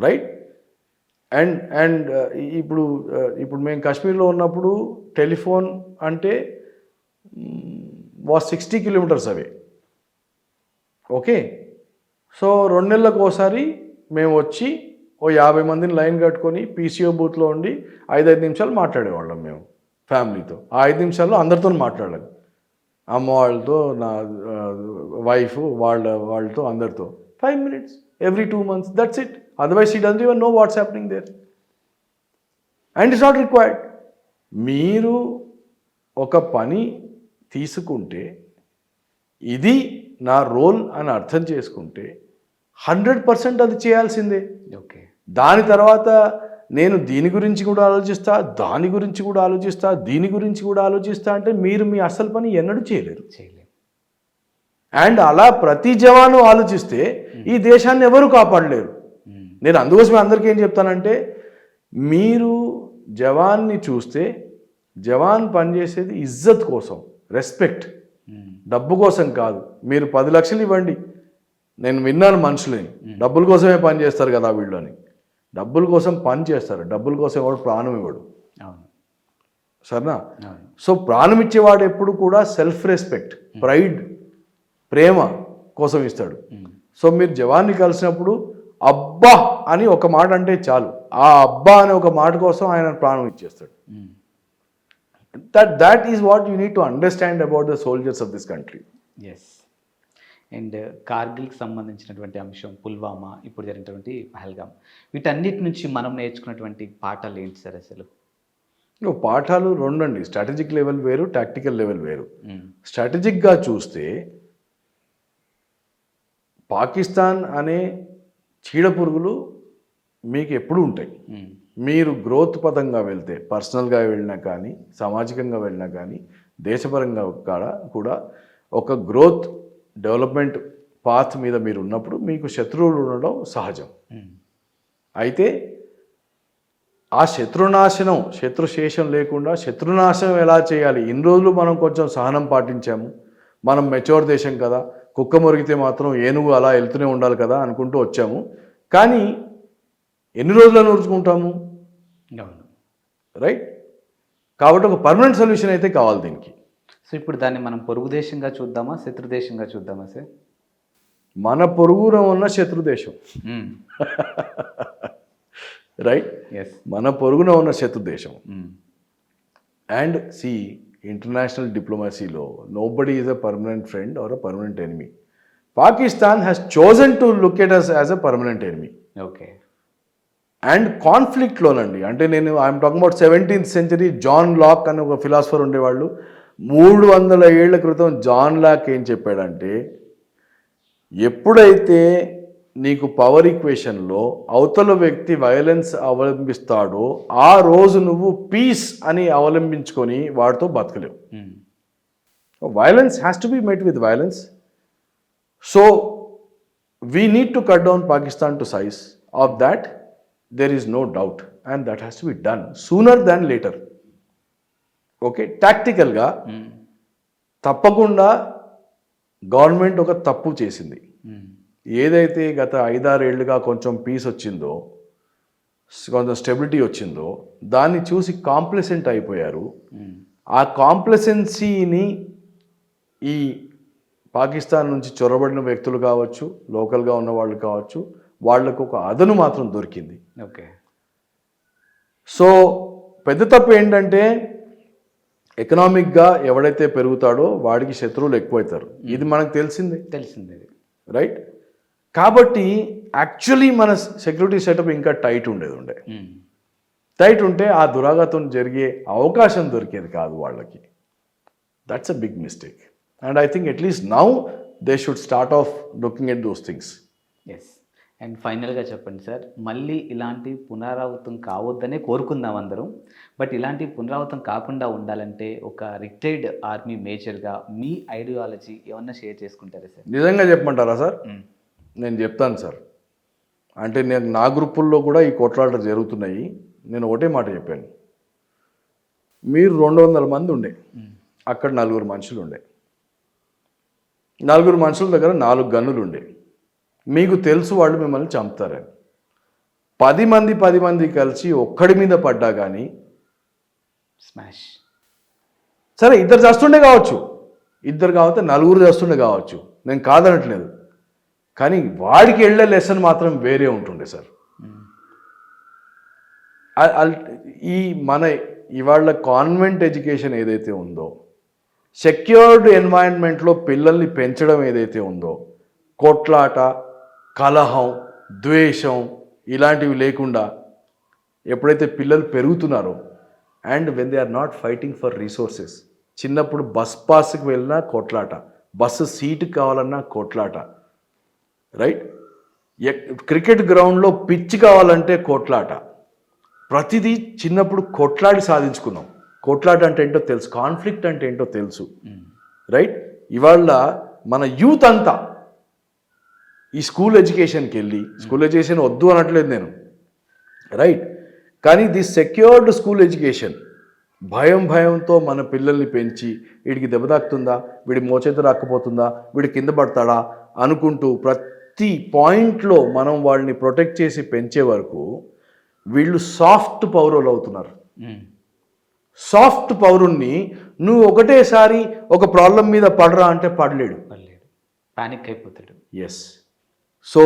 Right? And ఇప్పుడు మేము కాశ్మీర్లో ఉన్నప్పుడు టెలిఫోన్ అంటే was 60 kilometres away. Okay, so 2 నెలలకు ఒకసారి మేము వచ్చి ఓ 50 మందిని లైన్ కట్టుకొని పీసీఓ బూత్లో ఉండి 5 నిమిషాలు మాట్లాడేవాళ్ళం మేము ఫ్యామిలీతో. ఆ 5 నిమిషాల్లో అందరితో మాట్లాడాలి, అమ్మ వాళ్ళతో, నా వైఫ్ వాళ్ళతో అందరితో. 5 minutes every 2 months, that's it. Otherwise she doesn't even know what's happening there, and it's not required. మీరు ఒక పని తీసుకుంటే ఇది నా రోల్ అని అర్థం చేసుకుంటే 100% అది చేయాల్సిందే. ఓకే, దాని తర్వాత నేను దీని గురించి కూడా ఆలోచిస్తా, దాని గురించి కూడా ఆలోచిస్తా, దీని గురించి కూడా ఆలోచిస్తా అంటే మీరు మీ అసలు పని ఎన్నడూ చేయలేరు. అండ్ అలా ప్రతి జవాను ఆలోచిస్తే ఈ దేశాన్ని ఎవరు కాపాడలేరు. నేను అందుకోసమే అందరికీ ఏం చెప్తానంటే, మీరు జవాన్ని చూస్తే జవాన్ పనిచేసేది ఇజ్జత్ కోసం, రెస్పెక్ట్, డబ్బు కోసం కాదు. మీరు 10 లక్షలు ఇవ్వండి, నేను విన్నాను మనుషులని డబ్బుల కోసమే పని చేస్తారు కదా వీళ్ళని. డబ్బుల కోసం పని చేస్తారు, డబ్బుల కోసం ఎవడు ప్రాణం ఇవ్వడు. సరేనా? సో ప్రాణం ఇచ్చేవాడు ఎప్పుడు కూడా సెల్ఫ్ రెస్పెక్ట్, ప్రైడ్, ప్రేమ కోసం ఇస్తాడు. సో మీరు జవాన్ని కలిసినప్పుడు అబ్బా అని ఒక మాట అంటే చాలు, ఆ అబ్బా అనే ఒక మాట కోసం ఆయన ప్రాణం ఇచ్చేస్తాడు. That is what you need to understand about the soldiers of this country. Yes. And కార్గిల్కి సంబంధించినటువంటి అంశం, పుల్వామా, ఇప్పుడు జరిగినటువంటి పహల్గామ్, వీటన్నిటి నుంచి మనం నేర్చుకున్నటువంటి పాఠాలు ఏంటి సార్ అసలు? పాఠాలు 2 అండి. స్ట్రాటజిక్ లెవెల్ వేరు, టాక్టికల్ లెవెల్ వేరు. స్ట్రాటజిక్గా చూస్తే పాకిస్తాన్ అనే చీడ పురుగులు మీకు ఎప్పుడు ఉంటాయి. మీరు గ్రోత్ పదంగా వెళ్తే, పర్సనల్గా వెళ్ళినా కానీ, సామాజికంగా వెళ్ళినా కానీ, దేశపరంగా కూడా ఒక గ్రోత్ డెవలప్మెంట్ పాత్ మీద మీరు ఉన్నప్పుడు మీకు శత్రువులు ఉండడం సహజం. అయితే ఆ శత్రుశేషం లేకుండా శత్రునాశనం ఎలా చేయాలి, ఇన్ని రోజులు మనం కొంచెం సహనం పాటించాము, మనం మెచ్యూర్ దేశం కదా, కుక్క మురిగితే మాత్రం ఏనుగు అలా వెళ్తూనే ఉండాలి కదా అనుకుంటూ వచ్చాము. కానీ ఎన్ని రోజులను ఊరుచుకుంటాము, రైట్? కాబట్టి ఒక పర్మనెంట్ సొల్యూషన్ అయితే కావాలి దీనికి. సో ఇప్పుడు దాన్ని మనం పొరుగు దేశంగా చూద్దామా, శత్రు దేశంగా చూద్దామా సార్? మన పొరుగున ఉన్న శత్రు దేశం, రైట్? మన పొరుగున ఉన్న శత్రు దేశం. అండ్ సి, ఇంటర్నేషనల్ డిప్లొమసీలో nobody is a permanent friend or a permanent enemy. Pakistan has chosen to look at us as a permanent enemy. Okay. And కాన్ఫ్లిక్ట్లోనండి, అంటే I'm talking about 17th century John Locke అని ఒక ఫిలాసఫర్ ఉండేవాళ్ళు. 300 ఏళ్ల క్రితం జాన్ లాక్ ఏం చెప్పాడంటే, ఎప్పుడైతే నీకు పవర్ ఈక్వేషన్లో అవతల వ్యక్తి వైలెన్స్ అవలంబిస్తాడో ఆ రోజు నువ్వు పీస్ అని అవలంబించుకొని వాడితో బతకలేవు. Violence has to be met with violence. So we need to cut down Pakistan to size of that. There is no doubt, and that has to be done sooner than later. Okay, టాక్టికల్గా తప్పకుండా గవర్నమెంట్ ఒక తప్పు చేసింది. ఏదైతే గత 5-6 ఏళ్ళుగా కొంచెం పీస్ వచ్చిందో, కొంచెం స్టెబిలిటీ వచ్చిందో, దాన్ని చూసి కాంప్లసెంట్ అయిపోయారు. ఆ కాంప్లసెన్సీని ఈ పాకిస్తాన్ నుంచి చొరబడిన వ్యక్తులు కావచ్చు, లోకల్గా ఉన్న వాళ్ళు కావచ్చు, వాళ్లకు ఒక అదను మాత్రం దొరికింది. ఓకే. సో పెద్ద తప్పు ఏంటంటే, ఎకనామిక్గా ఎవడైతే పెరుగుతాడో వాడికి శత్రువులు ఎక్కువవుతారు. ఇది మనకు తెలిసిందే, రైట్? కాబట్టి యాక్చువల్లీ మన సెక్యూరిటీ సెటప్ ఇంకా టైట్ ఉండే టైట్ ఉంటే ఆ దురాఘాతం జరిగే అవకాశం దొరికేది కాదు వాళ్ళకి. That's a big mistake. And I think at least now they should start of looking at those things. Yes. And ఫైనల్గా చెప్పండి సార్, మళ్ళీ ఇలాంటి పునరావృతం కావద్దనే కోరుకుందాం అందరం. బట్ ఇలాంటి పునరావృతం కాకుండా ఉండాలంటే ఒక రిటైర్డ్ ఆర్మీ మేజర్గా మీ ఐడియాలజీ ఏమన్నా షేర్ చేసుకుంటారా సార్? నిజంగా చెప్పమంటారా సార్? నేను చెప్తాను సార్. అంటే నా గ్రూపుల్లో కూడా ఈ కొట్లాటలు జరుగుతున్నాయి. నేను ఒకటే మాట చెప్పాను, మీరు 200 మంది ఉండే, అక్కడ 4 మనుషులు ఉండే, 4 మనుషుల దగ్గర 4 గన్నులు ఉండే. మీకు తెలుసు వాళ్ళు మిమ్మల్ని చంపుతారని. 10 మంది కలిసి ఒక్కడి మీద పడ్డా కానీ స్మాష్. సరే, 2 చేస్తుండే కావచ్చు, 2 కాకపోతే 4 చేస్తుండే కావచ్చు, నేను కాదనట్లేదు. కానీ వాడికి వెళ్ళే లెసన్ మాత్రం వేరే ఉంటుండే సార్. ఈ మన ఇవాళ కాన్వెంట్ ఎడ్యుకేషన్ ఏదైతే ఉందో, సెక్యూర్డ్ ఎన్వైరన్మెంట్లో పిల్లల్ని పెంచడం ఏదైతే ఉందో, కొట్లాట, కలహం, ద్వేషం ఇలాంటివి లేకుండా ఎప్పుడైతే పిల్లలు పెరుగుతున్నారో, and when they are not fighting for resources. చిన్నప్పుడు బస్ పాస్కి వెళ్ళినా కొట్లాట, బస్సు సీటుకి కావాలన్నా కొట్లాట, రైట్? క్రికెట్ గ్రౌండ్లో పిచ్ కావాలంటే కొట్లాట. ప్రతిదీ చిన్నప్పుడు కొట్లాడి సాధించుకున్నాం. కొట్లాట అంటే ఏంటో తెలుసు, కాన్ఫ్లిక్ట్ అంటే ఏంటో తెలుసు, రైట్? ఇవాళ మన యూత్ అంతా ఈ స్కూల్ ఎడ్యుకేషన్కి వెళ్ళి, స్కూల్ ఎడ్యుకేషన్ వద్దు అనట్లేదు నేను, రైట్? కానీ ది సెక్యూర్డ్ స్కూల్ ఎడ్యుకేషన్, భయంతో మన పిల్లల్ని పెంచి వీడికి దెబ్బ తాకుతుందా, వీడి మోచేత రాకపోతుందా, వీడి కింద పడతాడా అనుకుంటూ ప్రతి పాయింట్లో మనం వాళ్ళని ప్రొటెక్ట్ చేసి పెంచే వరకు వీళ్ళు సాఫ్ట్ పౌరులు అవుతున్నారు. సాఫ్ట్ పౌరుణ్ణి నువ్వు ఒకటేసారి ఒక ప్రాబ్లం మీద పడరా అంటే పడలేడు, పానిక్ అయిపోతాడు. ఎస్. సో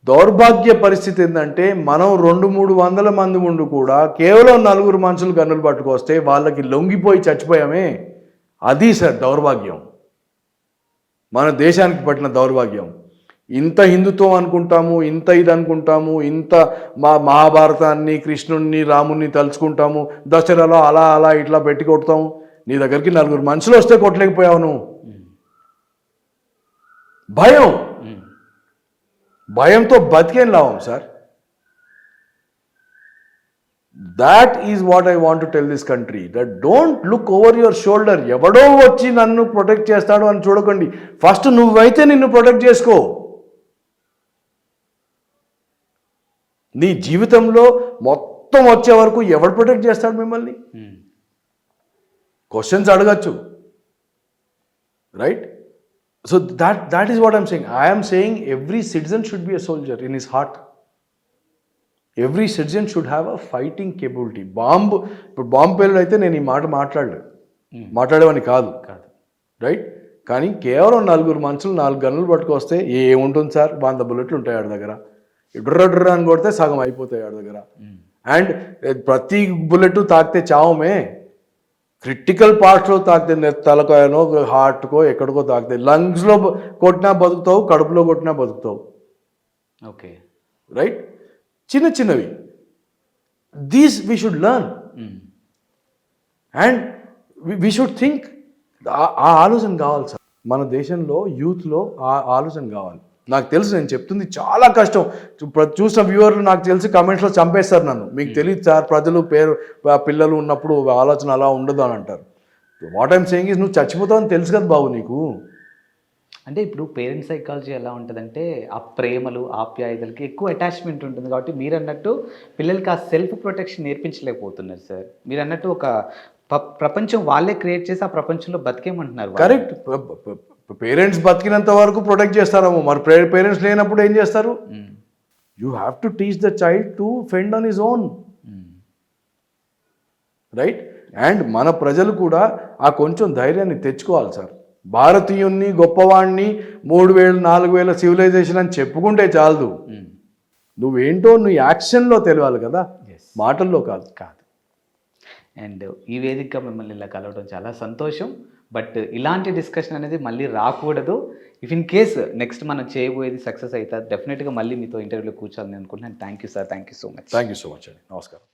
దౌర్భాగ్య పరిస్థితి ఏంటంటే, మనం 200-300 మంది ఉండి కూడా కేవలం 4 మనుషులు గన్నులు పట్టుకొస్తే వాళ్ళకి లొంగిపోయి చచ్చిపోయామే. అది సార్ దౌర్భాగ్యం, మన దేశానికి పట్టిన దౌర్భాగ్యం. ఇంత హిందుత్వం అనుకుంటాము, ఇంత ఇది అనుకుంటాము, ఇంత మహాభారతాన్ని, కృష్ణుణ్ణి, రాముణ్ణి తలుచుకుంటాము, దసరాలో అలా ఇట్లా పెట్టి కొడతాము. నీ దగ్గరికి 4 మనుషులు వస్తే కొట్టలేకపోయావు నువ్వు. భయంతో బతికేం లాభం sir? That is what I want to tell this country, that don't look over your shoulder. ఎవడో వచ్చి నన్ను ప్రొటెక్ట్ చేస్తాడు అని చూడకండి. ఫస్ట్ నువ్వైతే నిన్ను ప్రొటెక్ట్ చేసుకో. నీ జీవితంలో మొత్తం వచ్చే వరకు ఎవడు ప్రొటెక్ట్ చేస్తాడు మిమ్మల్ని? క్వశ్చన్స్ అడగచ్చు, right? So that is what I'm saying. I am saying every citizen should be a soldier in his heart. Every citizen should have a fighting capability. ఇప్పుడు బాంబు పేలుడు అయితే నేను ఈ మాట మాట్లాడేవాడిని కాదు, రైట్? కానీ కేవలం 4 మనుషులు 4 గన్నులు పట్టుకొస్తే ఏముంటుంది సార్? 100 బుల్లెట్లు ఉంటాయి ఆడ దగ్గర. డ్ర అని కొడితే సగం అయిపోతాయి ఆడ దగ్గర. అండ్ ప్రతి బుల్లెట్ తాకితే చావమే, క్రిటికల్ పార్ట్స్లో తాకితే, తలకాయనో హార్ట్కో ఎక్కడికో తాకితే, లంగ్స్లో కొట్టినా బతుకుతావు, కడుపులో కొట్టినా బతుకుతావు. Okay, right? చిన్నవి these we should learn and we should think. ఆ ఆలోచన కావాలి సార్ మన దేశంలో, యూత్లో ఆ ఆలోచన కావాలి. నాకు తెలుసు, నేను చెప్తుంది చాలా కష్టం. చూసిన వ్యూవర్లు నాకు తెలిసి కమెంట్స్లో చంపేస్తారు నన్ను. మీకు తెలియదు సార్, ప్రజలు పిల్లలు ఉన్నప్పుడు ఆలోచన అలా ఉండదు అని అంటారు. వాట్ ఐమ్ సేయింగ్ ఇస్, నువ్వు చచ్చిపోతావు అని తెలుసు కదా బాబు నీకు. అంటే ఇప్పుడు పేరెంట్స్ సైకాలజీ ఎలా ఉంటుందంటే ఆ ప్రేమలు ఆప్యాయతలకి ఎక్కువ అటాచ్మెంట్ ఉంటుంది. కాబట్టి మీరు అన్నట్టు పిల్లలకి ఆ సెల్ఫ్ ప్రొటెక్షన్ నేర్పించలేకపోతున్నారు సార్. మీరు అన్నట్టు ఒక ప్రపంచం వాళ్ళే క్రియేట్ చేసి ఆ ప్రపంచంలో బతికేమంటున్నారు. కరెక్ట్. పేరెంట్స్ బతికినంత వరకు ప్రొటెక్ట్ చేస్తారేమో, మరి పేరెంట్స్ లేనప్పుడు ఏం చేస్తారు? You have to teach the child to fend on his own, right? And మన ప్రజలు కూడా ఆ కొంచెం ధైర్యాన్ని తెచ్చుకోవాలి సార్. భారతీయుణ్ణి, గొప్పవాణ్ణి, 3000 4000 సివిలైజేషన్ అని చెప్పుకుంటే చాలదు. నువ్వేంటో నువ్వు యాక్షన్లో తెలియాలి కదా, మాటల్లో కాదు. అండ్ ఈ వేదికగా మిమ్మల్ని ఇలా కలవడం చాలా సంతోషం. బట్ ఇలాంటి డిస్కషన్ అనేది మళ్ళీ రాకూడదు. ఇఫ్ ఇన్ కేస్ నెక్స్ట్ మనం చేయబోయేది సక్సెస్ అవుతుంది, డెఫినెట్గా మళ్ళీ మీతో ఇంటర్వ్యూలో కూర్చోాలని అనుకుంటున్నాను. Thank you sir, thank you so much. Thank you so much అండి. నమస్కారం.